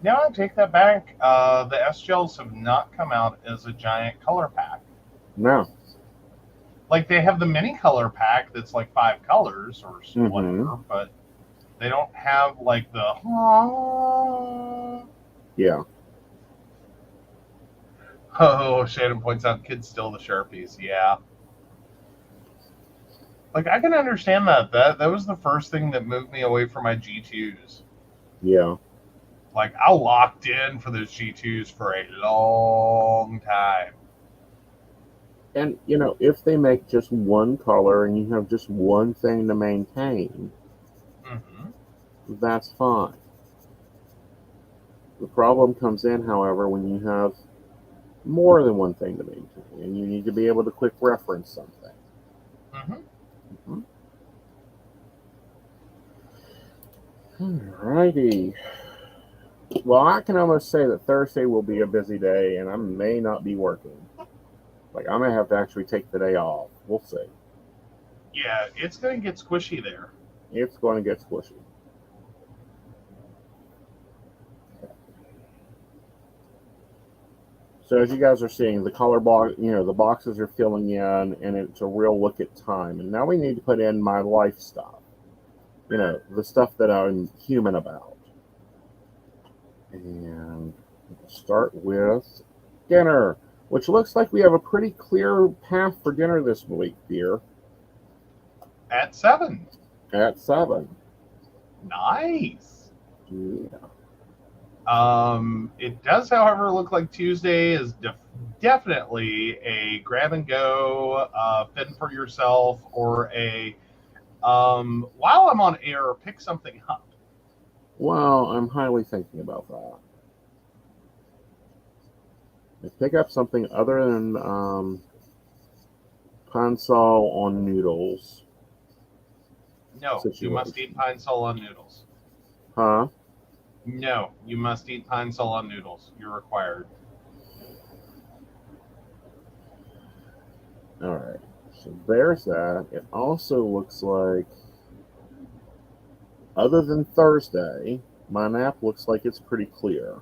Now I take that back. The S-Gels have not come out as a giant color pack. No. Like, they have the mini color pack that's like 5 colors or whatever, but they don't have like the... Yeah. Oh, Shannon points out kids steal the Sharpies. Yeah. Like, I can understand that. That was the first thing that moved me away from my G2s. Yeah. Like, I locked in for those G2s for a long time. And, if they make just one color and you have just one thing to maintain, that's fine. The problem comes in, however, when you have more than one thing to maintain, and you need to be able to quick reference something. Alrighty. Well, I can almost say that Thursday will be a busy day, and I may not be working. Like, I may have to actually take the day off. We'll see. Yeah, it's going to get squishy there. It's going to get squishy. So as you guys are seeing, the color box, the boxes are filling in, and it's a real look at time. And now we need to put in my life stuff. The stuff that I'm human about. And we'll start with dinner, which looks like we have a pretty clear path for dinner this week, dear. At 7. At 7. Nice. Yeah. It does, however, look like Tuesday is definitely a grab and go, fend for yourself, or a while I'm on air, pick something up. Well, I'm highly thinking about that. Pick up something other than Pine Sol on noodles. No, you must eat Pine Sol on noodles. Huh? No, you must eat Pine Sol on noodles. You're required. All right. So there's that. It also looks like, other than Thursday, my map looks like it's pretty clear.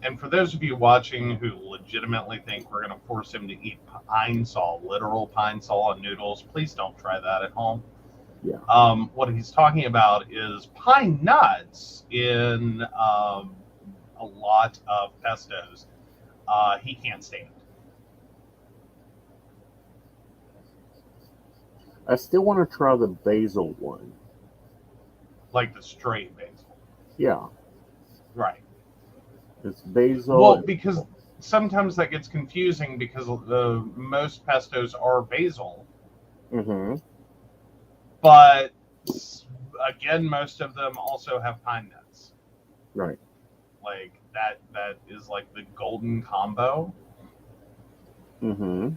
And for those of you watching who legitimately think we're going to force him to eat Pine Sol, literal Pine Sol and noodles, please don't try that at home. Yeah. What he's talking about is pine nuts in a lot of pestos. He can't stand. I still want to try the basil one. Like the straight basil. Yeah. Right. It's basil. Well, because sometimes that gets confusing because the most pestos are basil. Mm-hmm. But again, most of them also have pine nuts. Right. Like that is like the golden combo. Mm-hmm.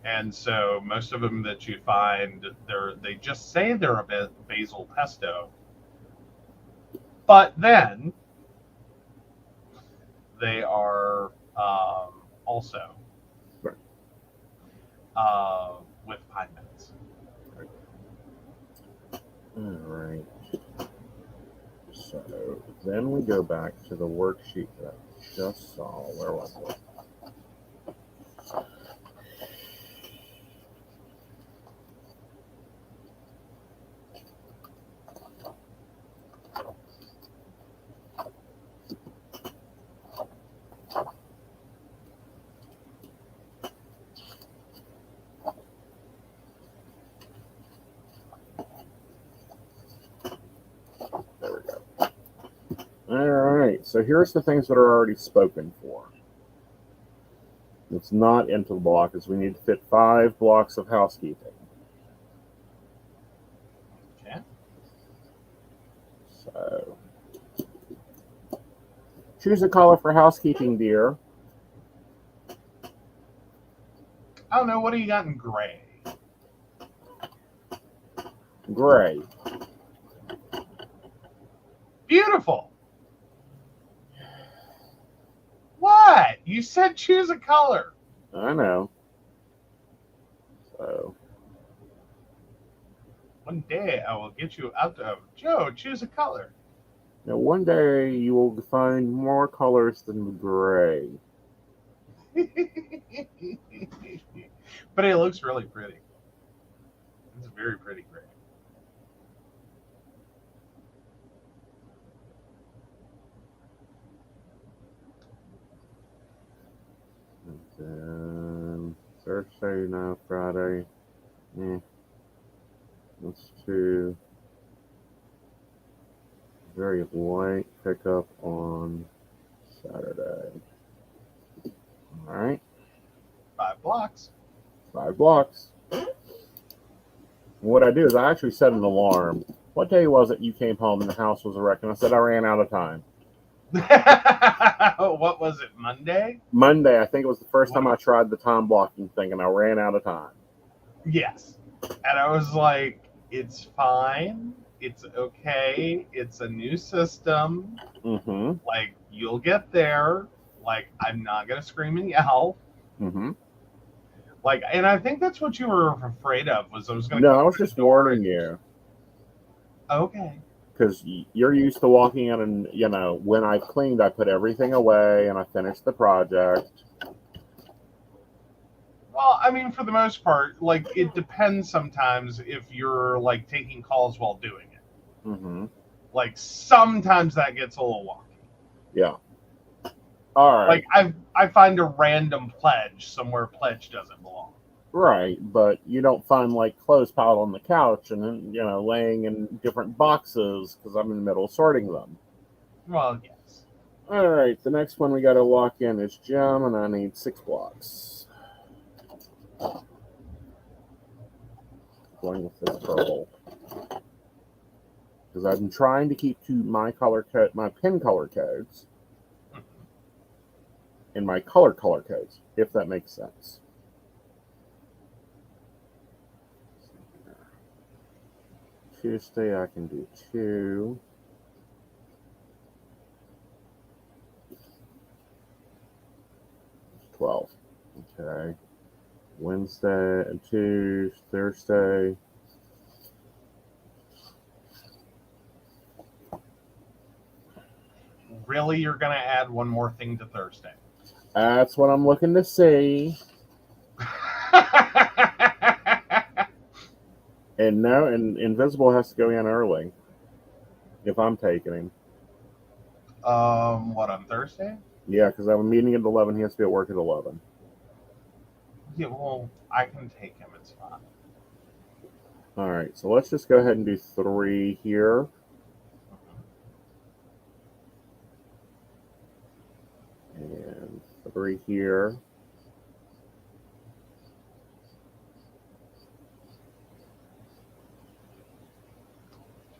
And so most of them that you find, they just say they're a basil pesto, but then they are also Right. with pine nuts. All right. So then we go back to the worksheet that I just saw. Where was it? There we go. All right. So here's the things that are already spoken for. It's not into the block, as we need to fit 5 blocks of housekeeping. Okay. So choose a color for housekeeping, dear. I don't know. What do you got in gray? Gray. Beautiful. What? You said choose a color. I know. So One day I will get you out of Joe. Choose a color. now one day you will find more colors than gray. But it looks really pretty. It's very pretty gray. And then Thursday, now Friday. Let's do very light pickup on Saturday. All right. 5 blocks. 5 blocks. What I do is I actually set an alarm. What day was it you came home and the house was a wreck? And I said I ran out of time. What was it, Monday? Monday, I think it was the first time I tried the time blocking thing, and I ran out of time. Yes. And I was like, it's fine. It's okay. It's a new system. Mm-hmm. Like, you'll get there. Like, I'm not going to scream and yell. Mm-hmm. Like, and I think that's what you were afraid of, was I was going to No, I was just warning you. Okay. Because you're used to walking in and, you know, when I cleaned, I put everything away and I finished the project. Well, I mean, for the most part, like, it depends sometimes if you're, like, taking calls while doing it. Mm-hmm. Like, sometimes that gets a little wonky. Yeah. All right. Like, I find a random pledge somewhere pledge doesn't belong. Right, but you don't find, like, clothes piled on the couch and then, you know, laying in different boxes because I'm in the middle of sorting them. Well, yes. All right, the next one we got to lock in is gem, and I need 6 blocks. Going with this purple because I've been trying to keep to my color code, my pin color codes, and my color codes, if that makes sense. Tuesday I can do 2. $12. Okay. Wednesday and 2, Thursday. Really, you're going to add one more thing to Thursday? That's what I'm looking to see. And no, and Invisible has to go in early if I'm taking him. What, on Thursday? Yeah, because I have a meeting at 11. He has to be at work at 11. Yeah, well, I can take him. It's fine. All right, so let's just go ahead and do 3 here. And 3 here.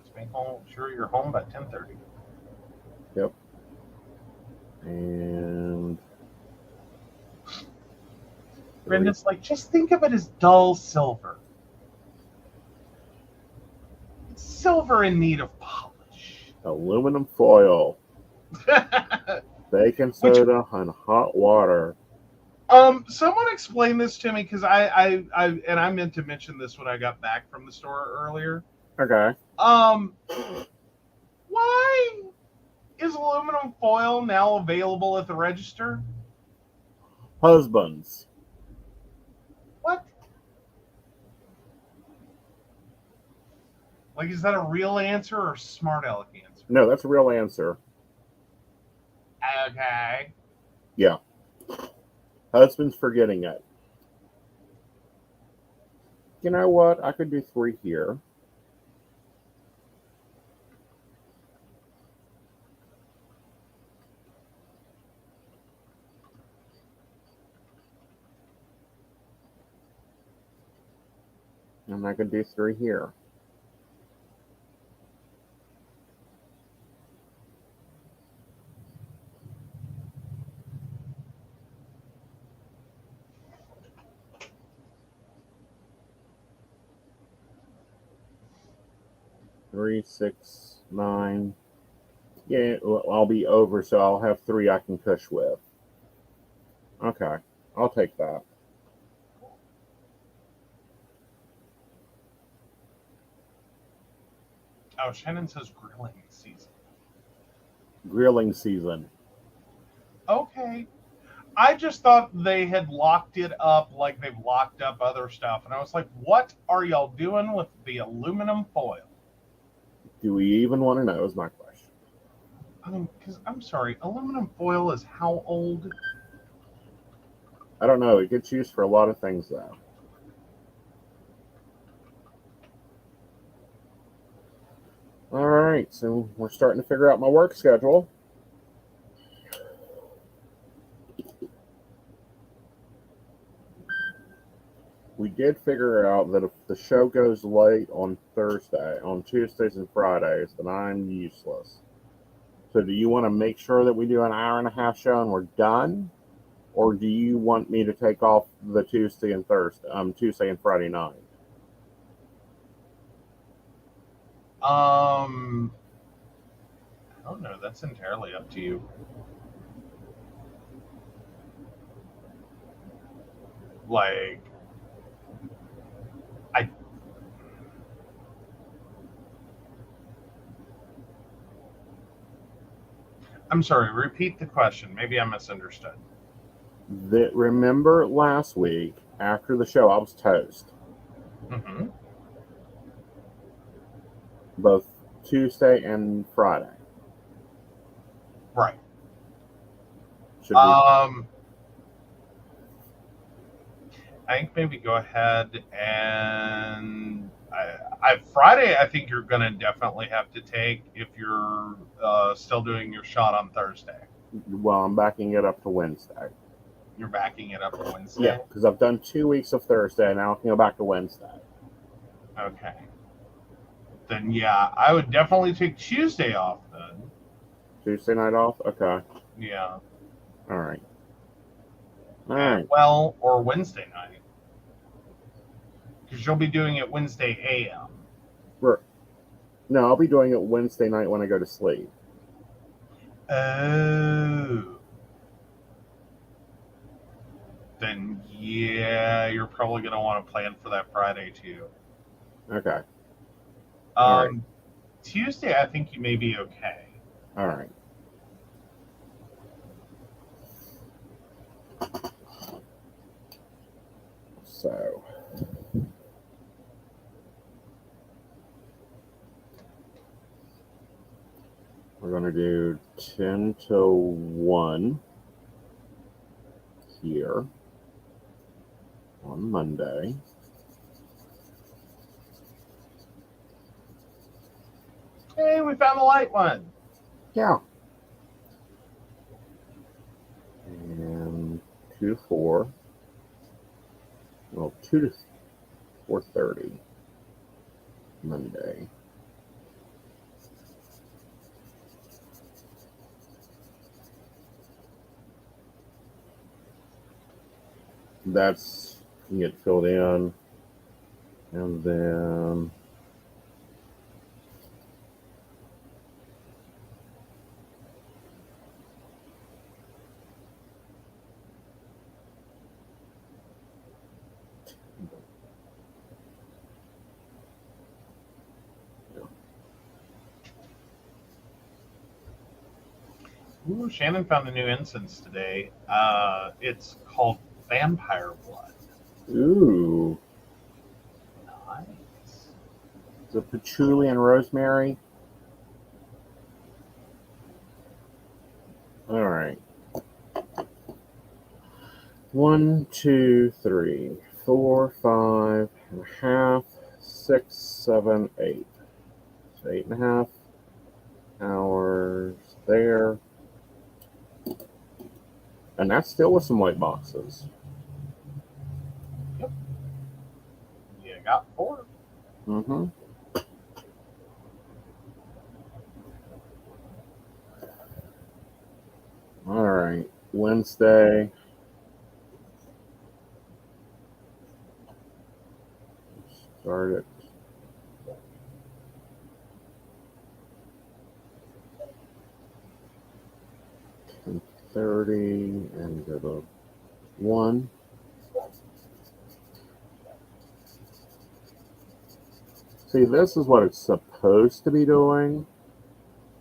Just make sure you're home by 10:30. Yep. And Brenda's like, just think of it as dull silver. It's silver in need of polish. aluminum foil, baking soda, and hot water. Someone explain this to me, because I meant to mention this when I got back from the store earlier. Okay. Why is aluminum foil now available at the register? Husbands. What? Like, is that a real answer or a smart aleck answer? No, that's a real answer. Okay. Yeah. Husbands forgetting it. You know what? I could do 3 here. And I could do 3 here. Three, 6, 9. Yeah, well, I'll be over, so I'll have 3 I can push with. Okay, I'll take that. Oh, Shannon says grilling season. Grilling season. Okay. I just thought they had locked it up like they've locked up other stuff. And I was like, what are y'all doing with the aluminum foil? Do we even want to know is my question. I mean, because I'm sorry, aluminum foil is how old? I don't know. It gets used for a lot of things, though. All right, so we're starting to figure out my work schedule. We did figure out that if the show goes late on Tuesdays and Fridays, then I'm useless. So do you want to make sure that we do an hour-and-a-half show and we're done? Or do you want me to take off the Tuesday and Friday night? I don't know. That's entirely up to you. Like, I'm sorry, repeat the question. Maybe I misunderstood. Remember last week, after the show, I was toast. Mm-hmm. Both Tuesday and Friday. Right. Should we? I think maybe go ahead and Friday. I think you're going to definitely have to take if you're still doing your shot on Thursday. Well, I'm backing it up to Wednesday. You're backing it up to Wednesday? Yeah, because I've done 2 weeks of Thursday, now I can go back to Wednesday. Okay. Then, yeah, I would definitely take Tuesday off then. Tuesday night off? Okay. Yeah. All right. All right. Well, or Wednesday night. Because you'll be doing it Wednesday a.m. No, I'll be doing it Wednesday night when I go to sleep. Oh. Then, yeah, you're probably going to want to plan for that Friday, too. Okay. All right. Tuesday, I think you may be okay. All right. So, 10 to 1 here on Monday. Hey, we found the light one. Yeah. And 2 to 4. Well, 2 to 4:30 Monday. That's, you get filled in, and then Ooh, Shannon found a new incense today. It's called Vampire Blood. ooh, Nice. the patchouli and rosemary. All right. 1, 2, 3, 4, 5 and a half, 6, 7, 8. So 8.5 hours there. And that's still with some white boxes. Yep. You got 4. Mm-hmm. All right. Wednesday. Start at 10:30 and go to 1. See, this is what it's supposed to be doing.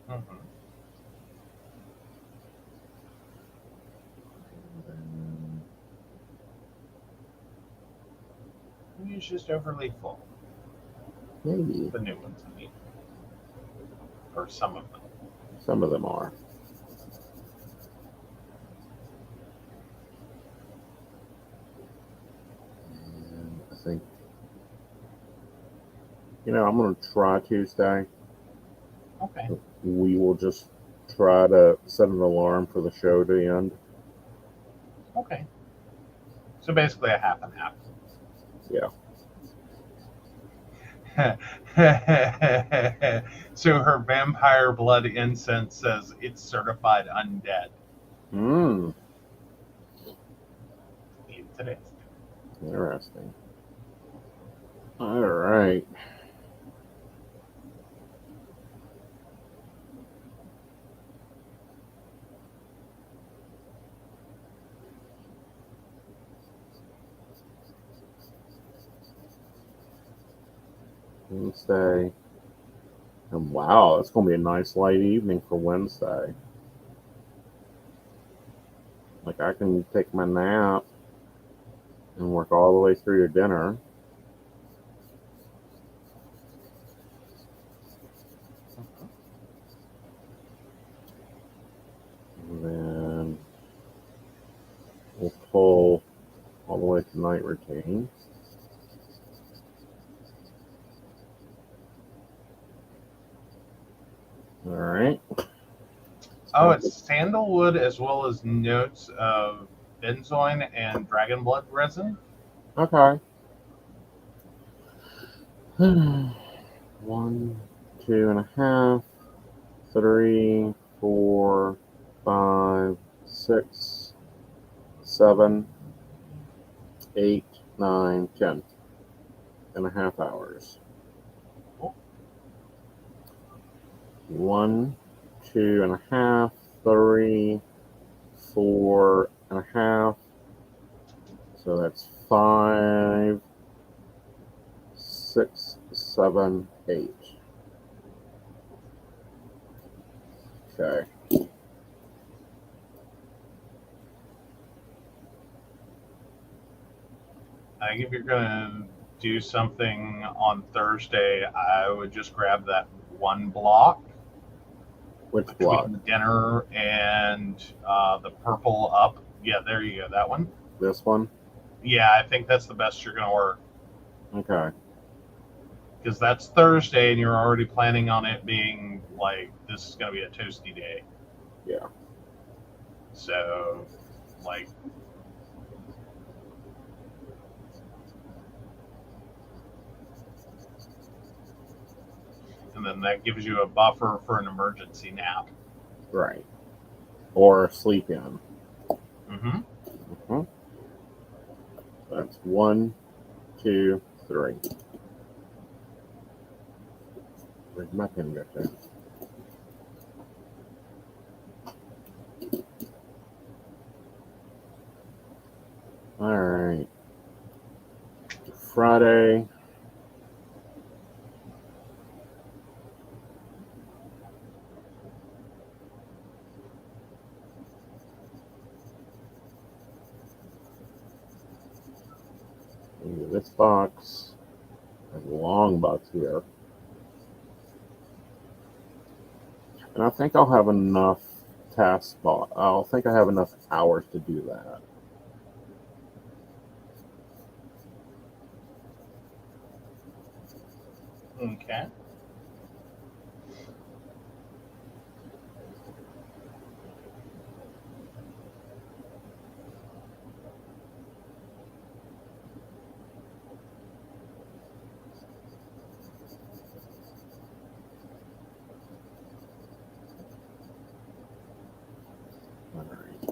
Mm-hmm. It's just overly full. Maybe. The new ones, I mean. Or some of them. Some of them are. And I think, I'm going to try Tuesday. Okay. We will just try to set an alarm for the show to end. Okay. So basically a half and half. Yeah. So her vampire blood incense says it's certified undead. Interesting. Interesting. All right. Wednesday. And wow, it's going to be a nice light evening for Wednesday. Like, I can take my nap and work all the way through your dinner. And then we'll pull all the way to night routine. All right. Oh, it's sandalwood as well as notes of benzoin and dragon blood resin. Okay. 1, 2.5, 3, 4, 5, 6, 7, 8, 9, 10.5 hours. 1, 2.5, 3, 4.5. So that's 5, 6, 7, 8. Okay. I think if you're gonna do something on Thursday, I would just grab that one block Which between block? dinner and the purple up. Yeah, there you go. That one. This one? Yeah, I think that's the best you're going to work. Okay. Because that's Thursday and you're already planning on it being like, this is going to be a toasty day. Yeah. So, like, and then that gives you a buffer for an emergency nap. Right. Or sleep in. Mm-hmm. Mm-hmm. That's 1, 2, 3. Where'd my pen go to? All right. Friday. Into this box. There's a long box here. And I think I'll have enough I'll think I have enough hours to do that. Okay. All right.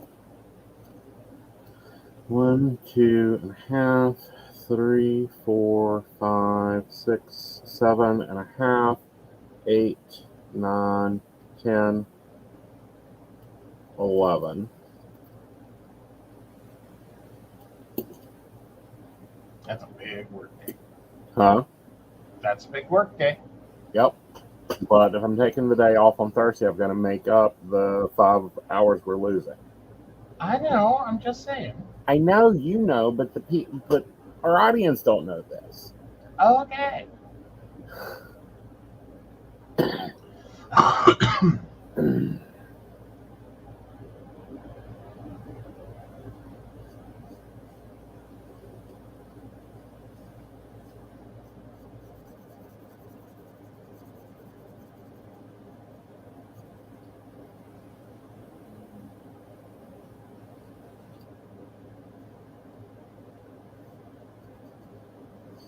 1, 2.5, 3, 4, 5, 6, 7.5, 8, 9, 10, 11. That's a big work day. Huh? That's a big work day. Yep. But if I'm taking the day off on Thursday, I've got to make up the 5 hours we're losing. I know. I'm just saying. I know you know, but but our audience don't know this. Okay.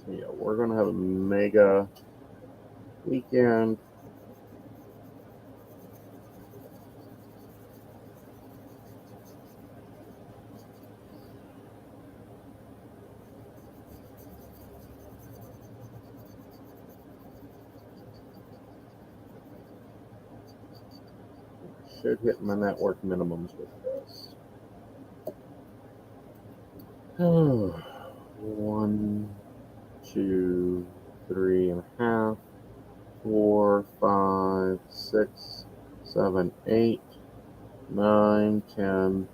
So yeah, we're gonna have a mega weekend. Should hit my network minimums with this. 1, 2, 3.5, 4, 5, 6, 7, 8, 9, 10,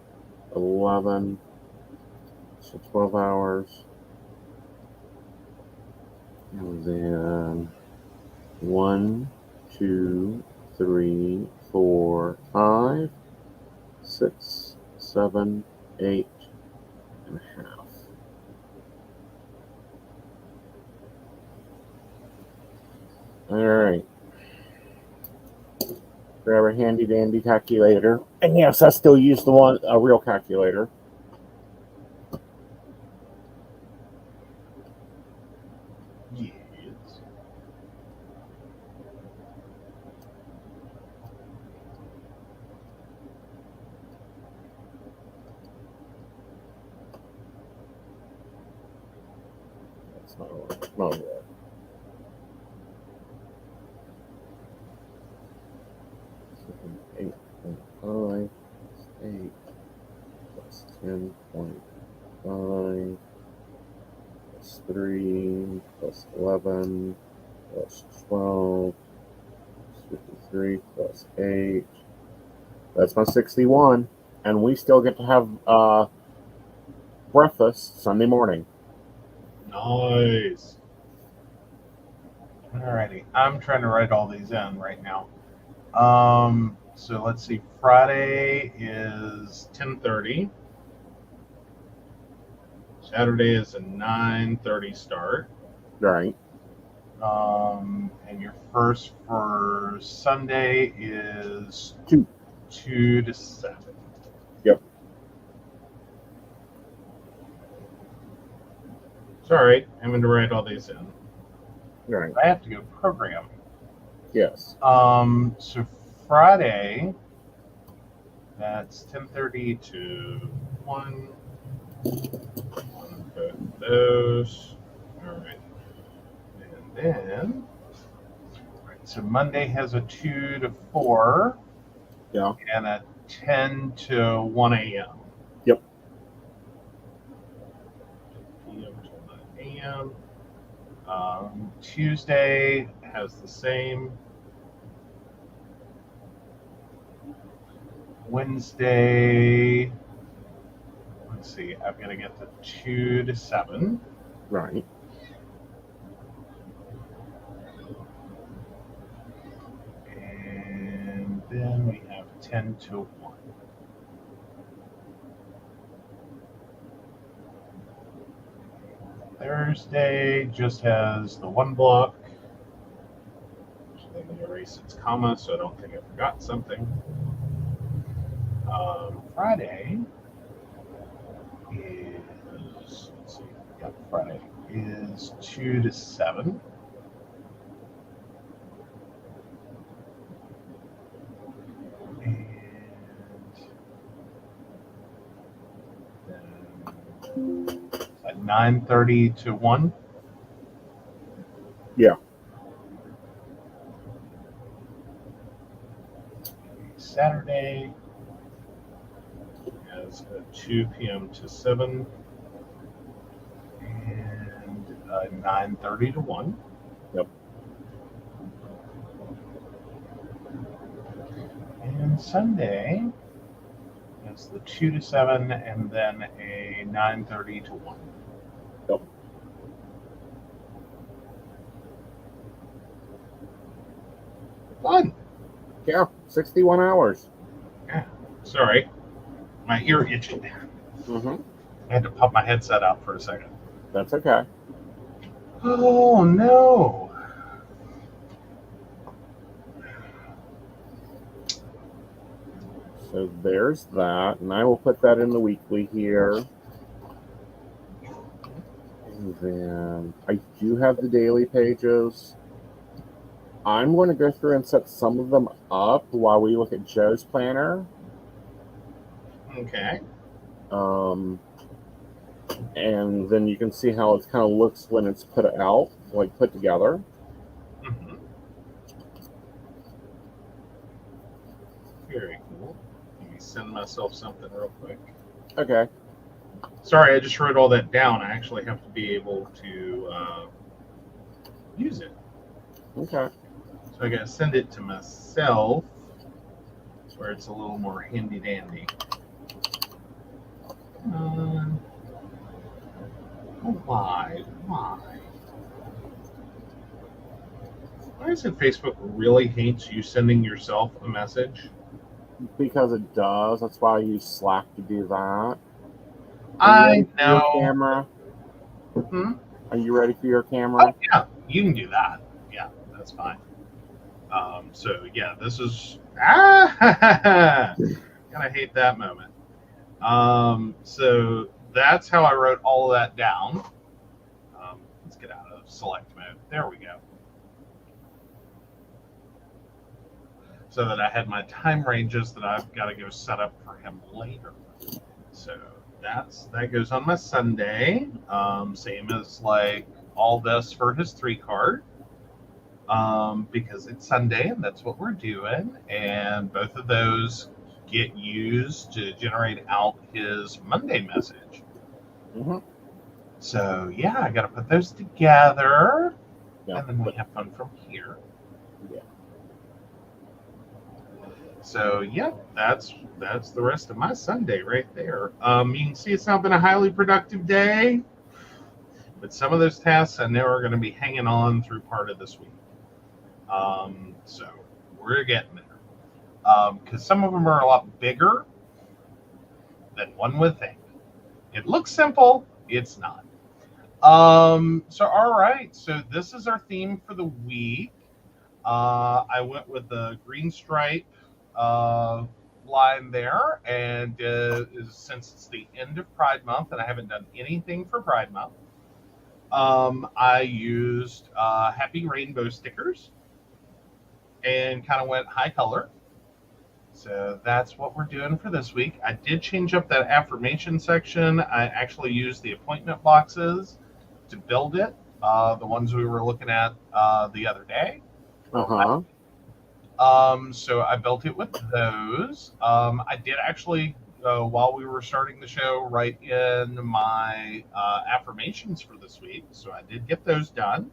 11. So 12 hours. And then 1, 2, 3, 4, 5, 6, 7, 8.5. All right. Grab a handy dandy calculator. And yes, I still use a real calculator. Yes. That's not right. 8.5 plus 8 plus 10.5 plus 3 plus 11 plus 12 plus 53 plus 8. That's my 61. And we still get to have breakfast Sunday morning. Nice. Alrighty. I'm trying to write all these in right now. So let's see. Friday is 10:30. Saturday is a 9:30 start. Right. And your first for Sunday is 2. 2 to 7. Yep. Sorry, I'm going to write all these in. Right. I have to go program. Yes. So Friday, that's 10:30 to 1. Put those. All right. And then, right, so Monday has a 2 to 4. Yeah. And a 10 to 1 a.m. Yep. p.m. to 9 a.m. Tuesday has the same. Wednesday, let's see, I've got to get the 2 to 7. Right. And then we have 10 to 1. Thursday just has the 1 block. Let me erase its comma so I don't think I forgot something. Friday is, let's see, yeah, Friday is 2 to 7. And then at 9:30 to 1. Yeah. Saturday has a 2 p.m. to 7 and 9:30 to 1. Yep. And Sunday has the 2 to 7 and then a 9:30 to 1. Yep. Fun. Yeah. 61 hours. Yeah. Sorry. My ear itching. Mm-hmm. I had to pop my headset out for a second. That's okay. Oh, no. So there's that. And I will put that in the weekly here. And then I do have the daily pages. I'm going to go through and set some of them up while we look at Joe's planner. Okay. And then you can see how it kind of looks when it's put out, like put together. Mm-hmm. Very cool. Let me send myself something real quick. Okay. Sorry, I just wrote all that down. I actually have to be able to use it. Okay. So I got to send it to myself where it's a little more handy dandy. Why? Why is it Facebook really hates you sending yourself a message? Because it does. That's why I use Slack to do that. I For your know. camera? Hmm? Are you ready for your camera? Oh, yeah, you can do that. Yeah, that's fine. So, yeah, this is... Kind of hate that moment. So, that's how I wrote all of that down. Let's get out of select mode. There we go. So that I had my time ranges that I've got to go set up for him later. So that goes on my Sunday. Same as like all this for his 3 card. Because it's Sunday and that's what we're doing. And both of those get used to generate out his Monday message. Mm-hmm. So yeah, I got to put those together. Yeah. And then we have fun from here. Yeah. So yeah, that's the rest of my Sunday right there. You can see it's not been a highly productive day, but some of those tasks I know are going to be hanging on through part of this week. So we're getting there. because some of them are a lot bigger than one would think. It looks simple, it's not. So all right, so this is our theme for the week. I went with the green stripe line there, and since it's the end of Pride Month and I haven't done anything for Pride Month, I used Happy Rainbow stickers and kind of went high color. So that's what we're doing for this week. I did change up that affirmation section. I actually used the appointment boxes to build it, the ones we were looking at the other day. Uh-huh. So I built it with those. I did actually, while we were starting the show, write in my affirmations for this week. So I did get those done.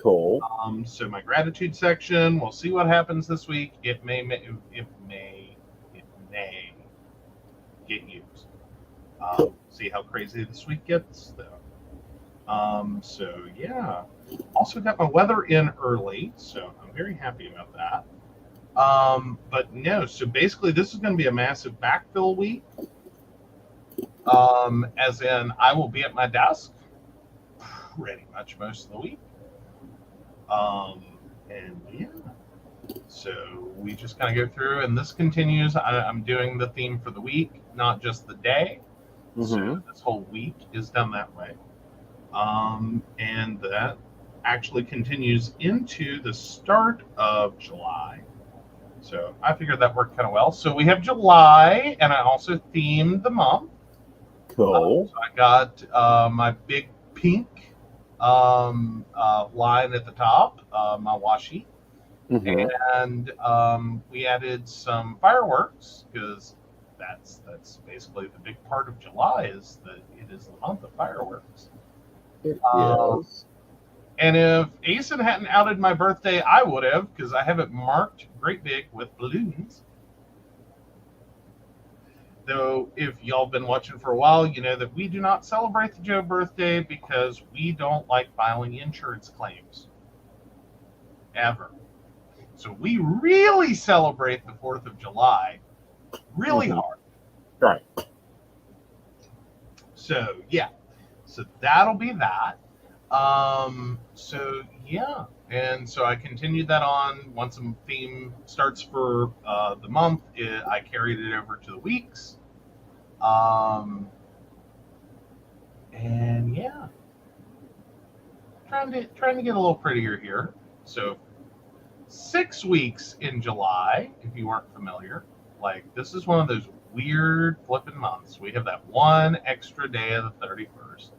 Cool. So my gratitude section, we'll see what happens this week. It may get used. See how crazy this week gets, though. So yeah. Also got my weather in early, so I'm very happy about that. But no, so basically this is going to be a massive backfill week. As in I will be at my desk pretty much most of the week. And yeah, so we just kind of go through, and this continues. I'm doing the theme for the week, not just the day. Mm-hmm. So this whole week is done that way. And that actually continues into the start of July. So I figured that worked kind of well. So we have July, and I also themed the month. Cool. So I got my big pink line at the top, my washi. Mm-hmm. And we added some fireworks, because that's basically the big part of July, is that it is the month of fireworks. It is. And if Aeson hadn't outed my birthday, I would have, because I have it marked great big with balloons. Though, if y'all been watching for a while, you know that we do not celebrate the Joe birthday because we don't like filing insurance claims. Ever. So we really celebrate the 4th of July really hard. Right. So, yeah. So that'll be that. So, yeah. And so I continued that on. Once a theme starts for the month, I carried it over to the weeks. And yeah. Trying to get a little prettier here. So 6 weeks in July, if you weren't familiar. Like, this is one of those weird flipping months. We have that one extra day of the 31st.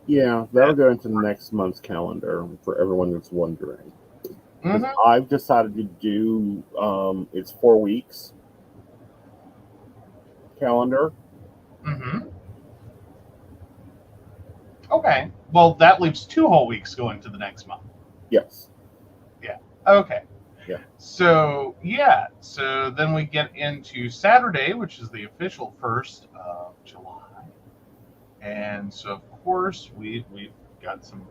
Yeah, that'll go into next month's calendar for everyone that's wondering. Mm-hmm. I've decided to do it's 4 weeks calendar. Mm-hmm. Okay. Well, that leaves 2 whole weeks going to the next month. Yes. Yeah. Okay. Yeah. So, yeah. So then we get into Saturday, which is the official 1st of July. And so, of course, we've got some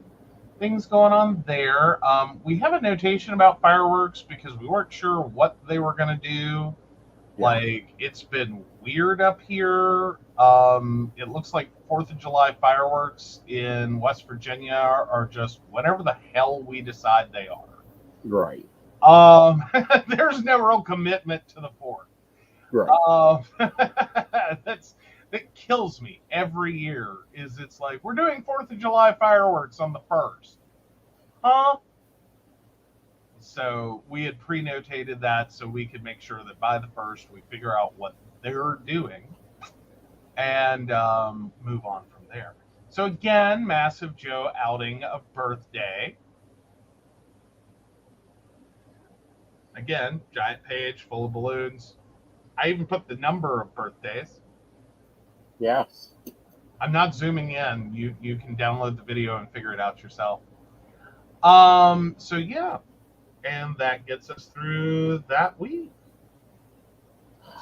things going on there. We have a notation about fireworks because we weren't sure what they were going to do. Yeah. Like, it's been weird up here. It looks like 4th of July fireworks in West Virginia are just whatever the hell we decide they are. Right. There's no real commitment to the 4th. Right. That kills me every year. Is it's like, we're doing 4th of July fireworks on the 1st. Huh? So we had pre-notated that so we could make sure that by the 1st we figure out what they're doing and move on from there. So again, massive Joe outing of birthday. Again, giant page full of balloons. I even put the number of birthdays. Yes. I'm not zooming in. You can download the video and figure it out yourself. So yeah. And that gets us through that week.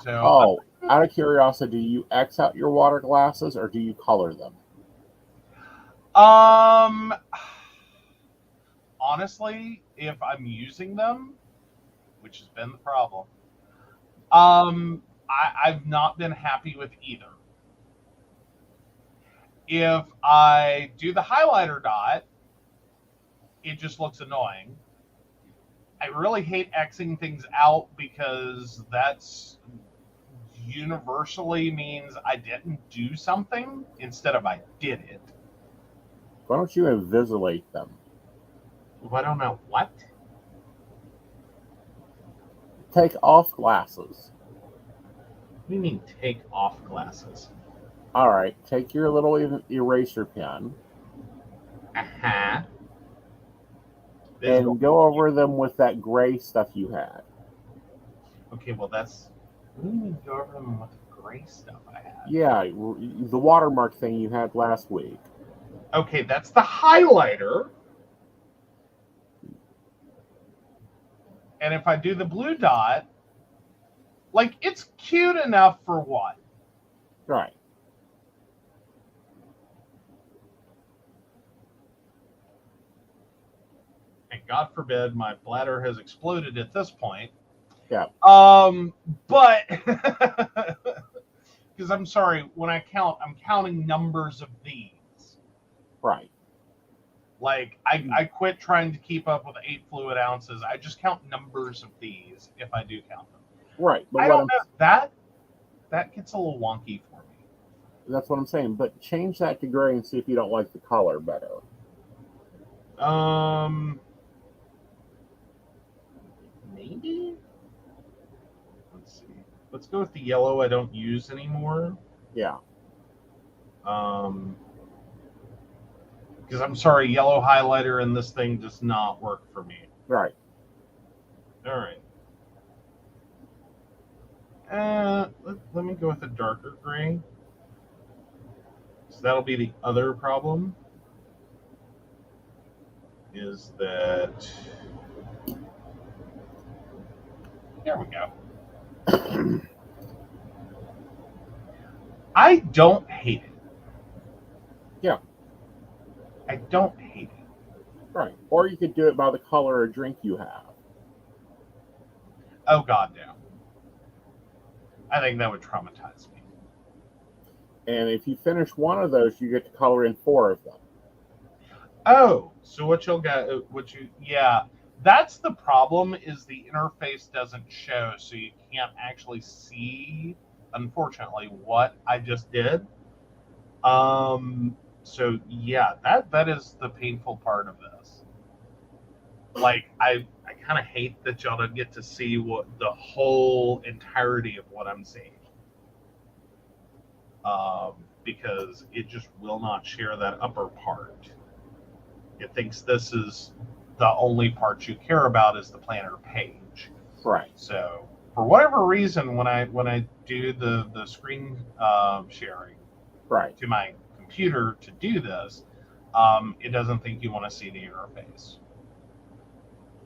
So out of curiosity, do you X out your water glasses or do you color them? Honestly, if I'm using them, which has been the problem. I've not been happy with either. If I do the highlighter dot, it just looks annoying. I really hate Xing things out because that's universally means I didn't do something instead of I did it. Why don't you invisibilate them? Well, I don't know what. Take off glasses. What do you mean take off glasses? All right, take your little eraser pen Uh-huh. and go over them with that gray stuff you had. Okay, well that's... What do you mean go over them with the gray stuff I had? Yeah, the watermark thing you had last week. Okay, that's the highlighter. And if I do the blue dot, like, it's cute enough for what? Right. And God forbid my bladder has exploded at this point. Yeah. But because I'm sorry, when I count, I'm counting numbers of these. Right. Like I quit trying to keep up with 8 fluid ounces. I just count numbers of these if I do count them. Right. But I don't know. That gets a little wonky for me. That's what I'm saying. But change that to gray and see if you don't like the color better. Maybe. Let's see. Let's go with the yellow I don't use anymore. Yeah. Because I'm sorry, yellow highlighter in this thing does not work for me. Right. All right. Let me go with a darker gray. So that'll be the other problem. Is that... There we go. I don't hate it. Yeah. I don't hate it. Right. Or you could do it by the color of drink you have. Oh, God, no. I think that would traumatize me. And if you finish one of those, you get to color in 4 of them. Oh, so what you'll get, yeah, that's the problem, is the interface doesn't show, so you can't actually see, unfortunately, what I just did. So yeah, that is the painful part of this. Like, I kind of hate that y'all don't get to see what the whole entirety of what I'm seeing. Because it just will not share that upper part. It thinks this is the only part you care about is the planner page. Right. So for whatever reason, when I do the screen sharing right to my computer to do this, it doesn't think you want to see the interface.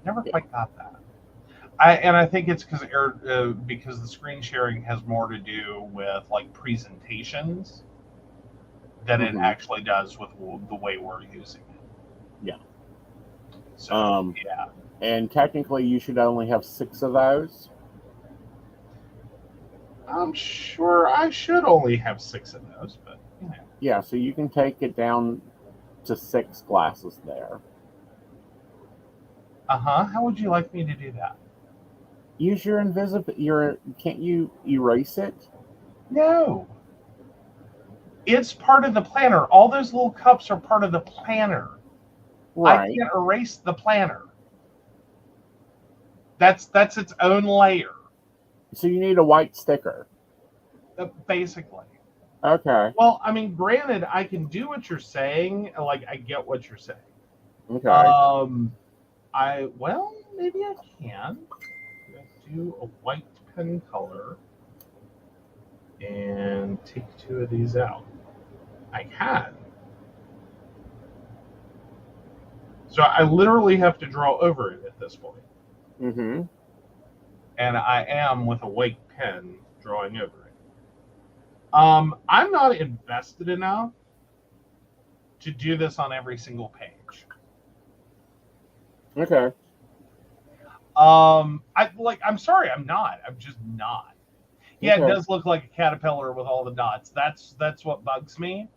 Never quite got that. I think it's because the screen sharing has more to do with like presentations than it actually does with the way we're using it. Yeah. So, yeah. And technically, you should only have 6 of those. I'm sure I should only have 6 of those, but you know. Yeah, so you can take it down to 6 glasses there. How would you like me to do that? Use your can't you erase it? No. It's part of the planner. All those little cups are part of the planner. Right. I can't erase the planner. That's its own layer. So you need a white sticker. Basically. Okay. Well, I mean, granted, I can do what you're saying. Like, I get what you're saying. Okay. Maybe I can. Let's do a white pen color and take 2 of these out. I can. So I literally have to draw over it at this point. Mm-hmm. And I am with a white pen drawing over it. I'm not invested enough to do this on every single page. Okay. I'm sorry, I'm not. I'm just not. Yeah, Okay. it does look like a caterpillar with all the dots. That's what bugs me,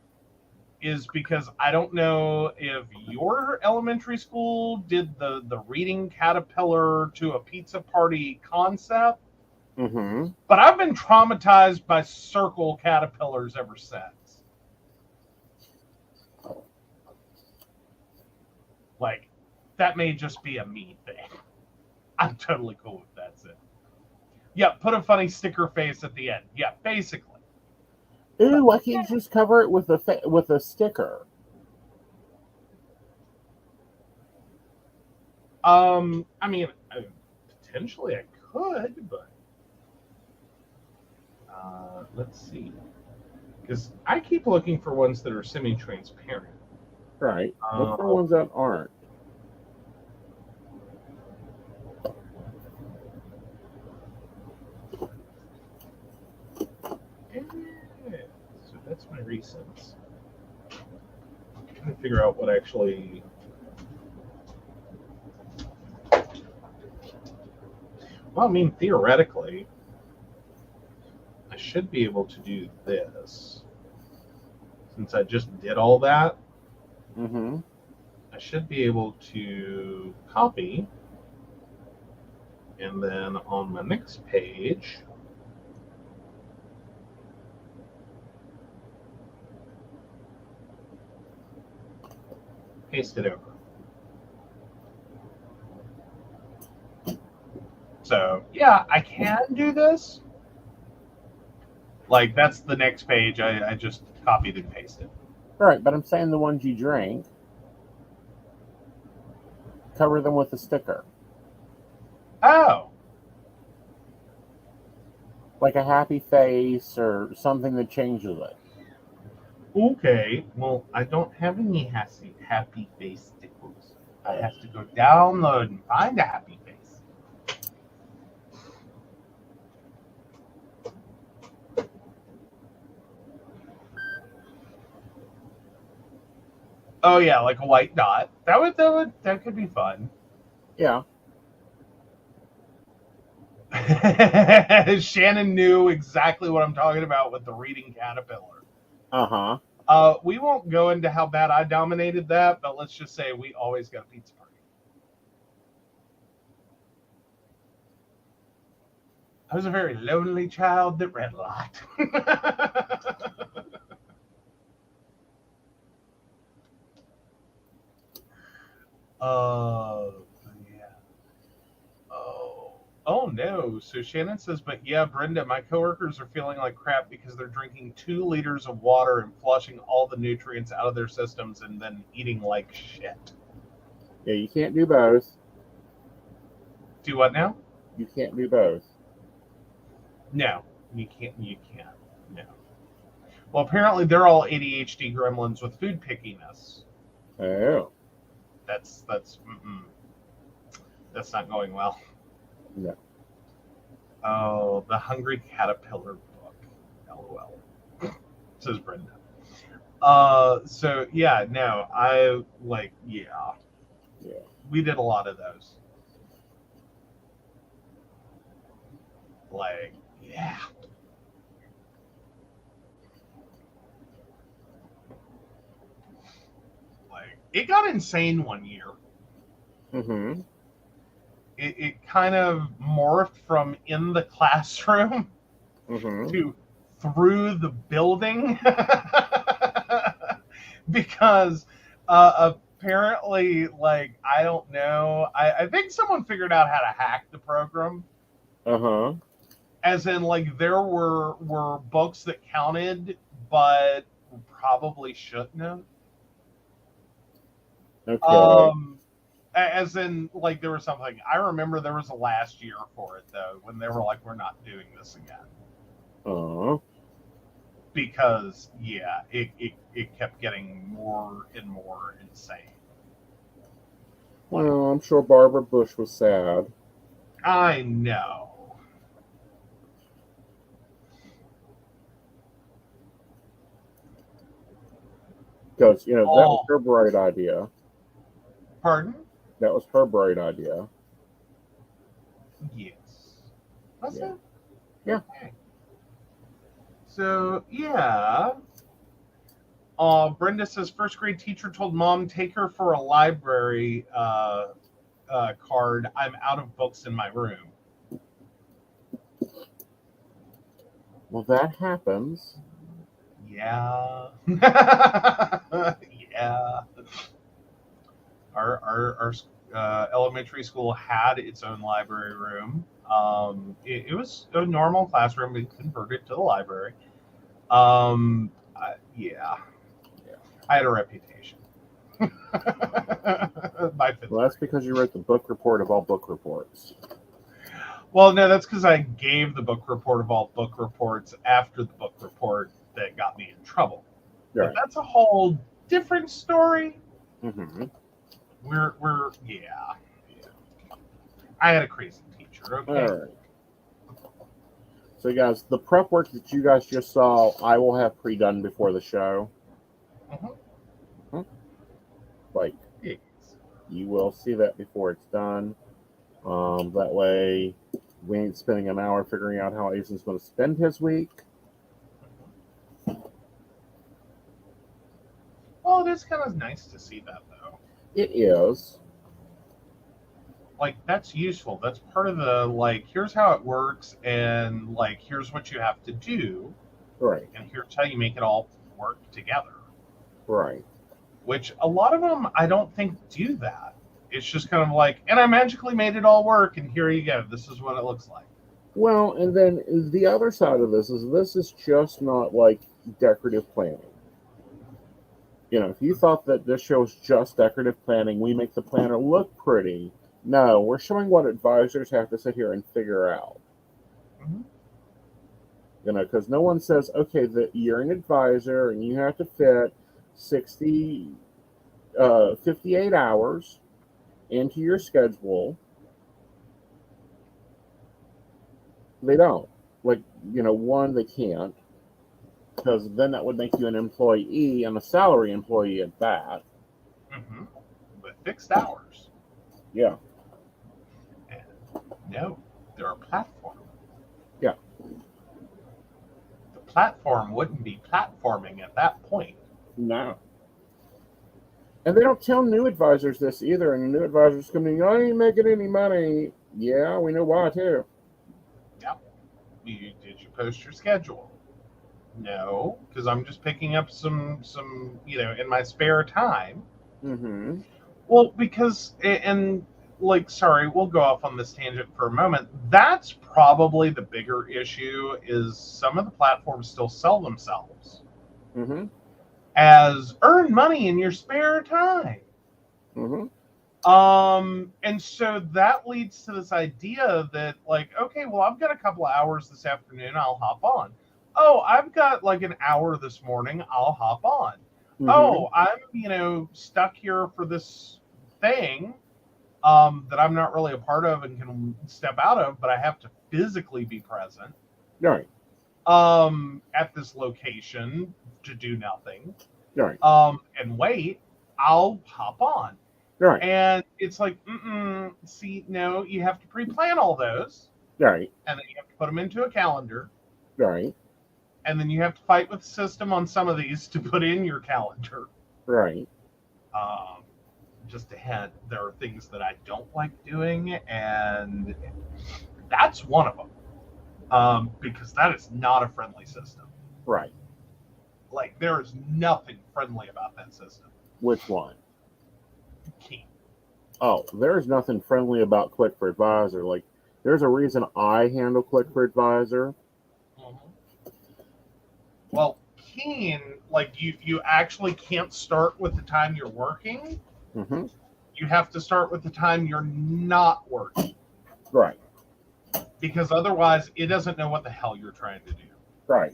is because I don't know if your elementary school did the reading caterpillar to a pizza party concept, but I've been traumatized by circle caterpillars ever since. Like, that may just be a me thing. I'm totally cool with that. It. Yeah, put a funny sticker face at the end. Yeah, basically. Ooh, why can't you just cover it with a sticker? I mean, potentially I could, but let's see. Because I keep looking for ones that are semi-transparent. Right. Look for ones that aren't. So that's my recents. I'm trying to figure out what actually. Well, I mean, theoretically, I should be able to do this. Since I just did all that, I should be able to copy. And then on my next page, paste it over. So, yeah, I can do this. Like, that's the next page. I just copied and pasted. Right, but I'm saying the ones you drank, cover them with a sticker. Oh. Like a happy face or something that changes it. Okay. Well, I don't have any happy face stickers. I have to go download and find a happy face. Oh yeah, like a white dot. That could be fun. Yeah. Shannon knew exactly what I'm talking about with the reading caterpillar. We won't go into how bad I dominated that, but let's just say we always got a pizza party. I was a very lonely child that read a lot. Yeah. Oh no. So Shannon says, but yeah, Brenda, my coworkers are feeling like crap because they're drinking 2 liters of water and flushing all the nutrients out of their systems and then eating like shit. Yeah, you can't do both. Do what now? You can't do both. No, you can't. No. Well, apparently they're all ADHD gremlins with food pickiness. Oh. That's not going well. No. Oh, the Hungry Caterpillar book. LOL. Says Brenda. So yeah, no, yeah. We did a lot of those. Like, yeah. Like, it got insane one year. It kind of morphed from in the classroom to through the building because apparently, like, I don't know, I think someone figured out how to hack the program. As in, like, there were books that counted but probably shouldn't have. Okay. As in, like, there was something. I remember there was a last year for it, though, when they were like, we're not doing this again. Because, yeah, it kept getting more and more insane. Well, I'm sure Barbara Bush was sad. I know. Because, that was her bright idea. Pardon? That was her bright idea. Was Yeah. it? Yeah. Okay. So, yeah. Brenda says first grade teacher told mom take her for a library card. I'm out of books in my room. Well, that happens. Yeah. Yeah. Our elementary school had its own library room. It was a normal classroom. We converted to the library. Yeah. I had a reputation. By fifth Well, that's grade. because you wrote the book report of all book reports. Well, no, that's because I gave the book report of all book reports after the book report that got me in trouble. Right. But that's a whole different story. Mm-hmm. Yeah. I had a crazy teacher, okay? All right. So, guys, the prep work that you guys just saw, I will have pre-done before the show. Mhm. Like, Yes. you will see that before it's done. That way, we ain't spending an hour figuring out how Aeson's going to spend his week. Well, it is kind of nice to see that, though. It is. Like, that's useful. That's part of the, like, here's how it works, and, like, here's what you have to do, Right. and here's how you make it all work together. Right. Which a lot of them, I don't think, do that. It's just kind of like, and I magically made it all work, and here you go. This is what it looks like. Well, and then the other side of this is just not like decorative planning. You know, if you thought that this show is just decorative planning, we make the planner look pretty. No, we're showing what advisors have to sit here and figure out. Mm-hmm. You know, because no one says, okay, that you're an advisor and you have to fit 58 hours into your schedule. They don't. Like, you know, one, they can't, because then that would make you an employee and a salary employee at that. Mm-hmm. But fixed hours. Yeah. And no, they're a platform. Yeah. The platform wouldn't be platforming at that point. No. And they don't tell new advisors this either. And the new advisors coming, I ain't making any money. Yeah, we know why too. Yep. Did you post your schedule? No, because I'm just picking up some in my spare time. Mm-hmm. Well, because sorry, we'll go off on this tangent for a moment. That's probably the bigger issue is some of the platforms still sell themselves as earn money in your spare time. And so that leads to this idea that, like, okay, well, I've got a couple of hours this afternoon, I'll hop on. Oh, I've got like an hour this morning, I'll hop on. Oh, I'm, stuck here for this thing that I'm not really a part of and can step out of, but I have to physically be present. Right. At this location to do nothing. Right. And wait, I'll hop on. Right. And it's like, see, no, you have to pre-plan all those. Right. And then you have to put them into a calendar. Right. And then you have to fight with the system on some of these to put in your calendar. Right. Just a hint, there are things that I don't like doing, and that's one of them. Because that is not a friendly system. Right. Like, there is nothing friendly about that system. Which one? Key. Oh, there's nothing friendly about Click for Advisor. Like, there's a reason I handle Click for Advisor. Well, Keen, like, you actually can't start with the time you're working. You have to start with the time you're not working. Right. Because otherwise, it doesn't know what the hell you're trying to do. Right.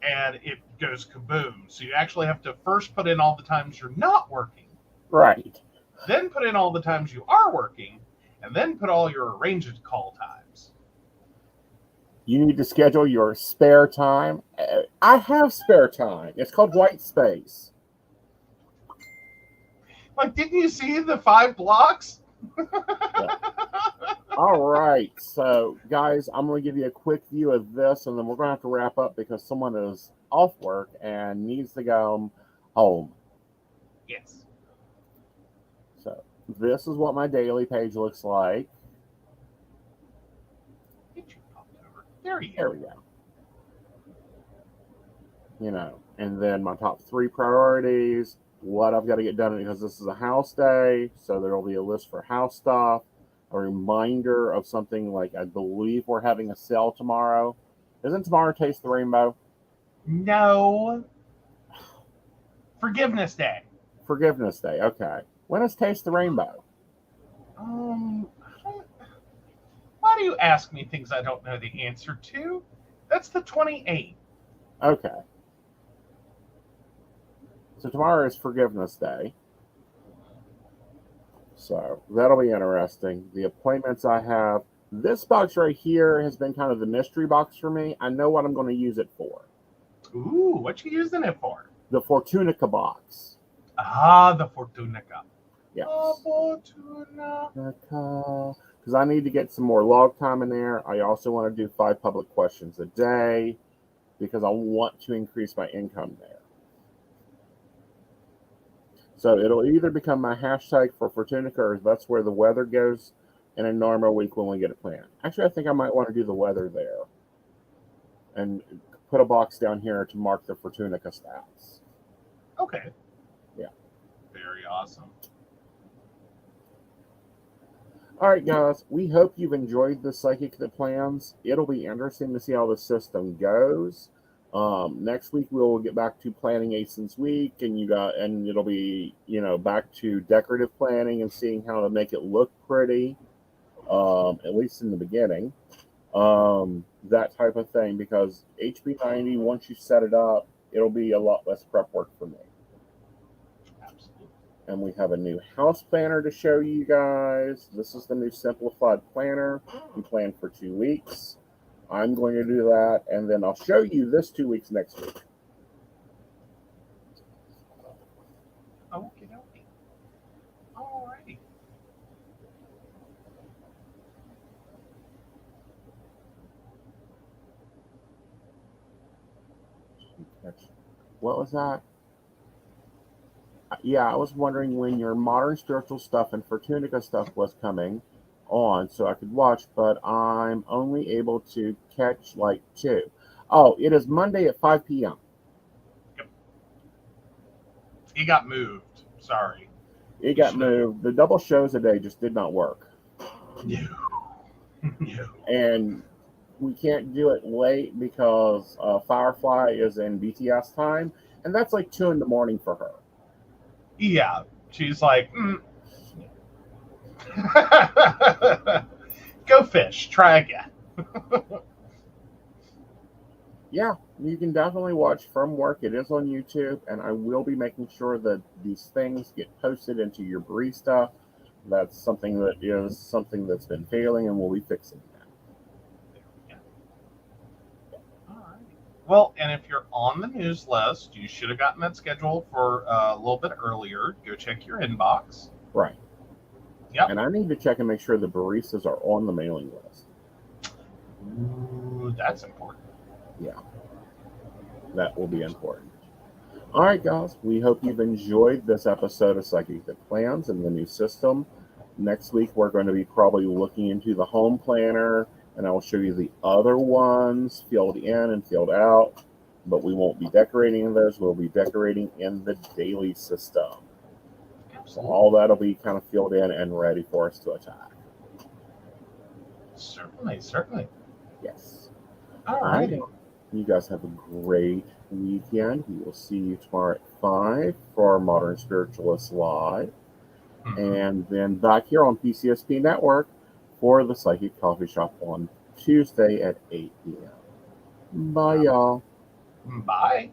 And it goes kaboom. So you actually have to first put in all the times you're not working. Right. Then put in all the times you are working. And then put all your arranged call times. You need to schedule your spare time. I have spare time. It's called white space. Like, didn't you see the 5 blocks? All right. So, guys, I'm going to give you a quick view of this, and then we're going to have to wrap up because someone is off work and needs to go home. Yes. So, this is what my daily page looks like. Get you popped over. There you There go. we go. And then my top 3 priorities, what I've got to get done because this is a house day, so there will be a list for house stuff, a reminder of something like I believe we're having a sale tomorrow. Isn't tomorrow Taste the Rainbow? No. Forgiveness Day. Forgiveness Day, okay. When is Taste the Rainbow? Why do you ask me things I don't know the answer to? That's the 28th. Okay. So tomorrow is Forgiveness Day. So that'll be interesting. The appointments I have. This box right here has been kind of the mystery box for me. I know what I'm going to use it for. Ooh, what you using it for? The Fortunica box. Ah, the Fortunica. Yes. Fortunica. Because I need to get some more log time in there. I also want to do 5 public questions a day because I want to increase my income there. So it'll either become my hashtag for Fortunica or that's where the weather goes in a normal week when we get it planned. Actually, I think I might want to do the weather there and put a box down here to mark the Fortunica stats. Okay. Yeah. Very awesome. All right, guys. We hope you've enjoyed the Psychic That Plans. It'll be interesting to see how the system goes. Next week we'll get back to planning Aeson's week, and it'll be back to decorative planning and seeing how to make it look pretty, at least in the beginning, that type of thing. Because HB90, once you set it up, it'll be a lot less prep work for me. Absolutely. And we have a new house planner to show you guys. This is the new simplified planner. We planned for 2 weeks. I'm going to do that, and then I'll show you this 2 weeks next week. Okie dokie. Alrighty. What was that? Yeah, I was wondering when your modern spiritual stuff and Fortunica stuff was coming on so I could watch, but I'm only able to catch like 2. Oh, it is Monday at 5 p.m. Yep. It got moved. Sorry. It got moved. The double shows a day just did not work. No. No. And we can't do it late because Firefly is in BTS time, and that's like 2 in the morning for her. Yeah. She's like, Go fish. Try again. Yeah, you can definitely watch from work. It is on YouTube, and I will be making sure that these things get posted into your barista. That's something that's been failing, and we'll be fixing that. There we go. All right. Well, and if you're on the news list, you should have gotten that schedule for a little bit earlier. Go check your inbox. Right. Yep. And I need to check and make sure the baristas are on the mailing list. Ooh, that's important. Yeah. That will be important. All right, guys. We hope you've enjoyed this episode of Psychic That Plans and the new system. Next week, we're going to be probably looking into the home planner, and I will show you the other ones filled in and filled out. But we won't be decorating in those. We'll be decorating in the daily system. So all that'll be kind of filled in and ready for us to attack. Certainly, certainly. Yes. All right. You guys have a great weekend. We will see you tomorrow at 5 for our Modern Spiritualist Live. Mm-hmm. And then back here on PCSP Network for the Psychic Coffee Shop on Tuesday at 8 p.m. Bye, y'all. Bye.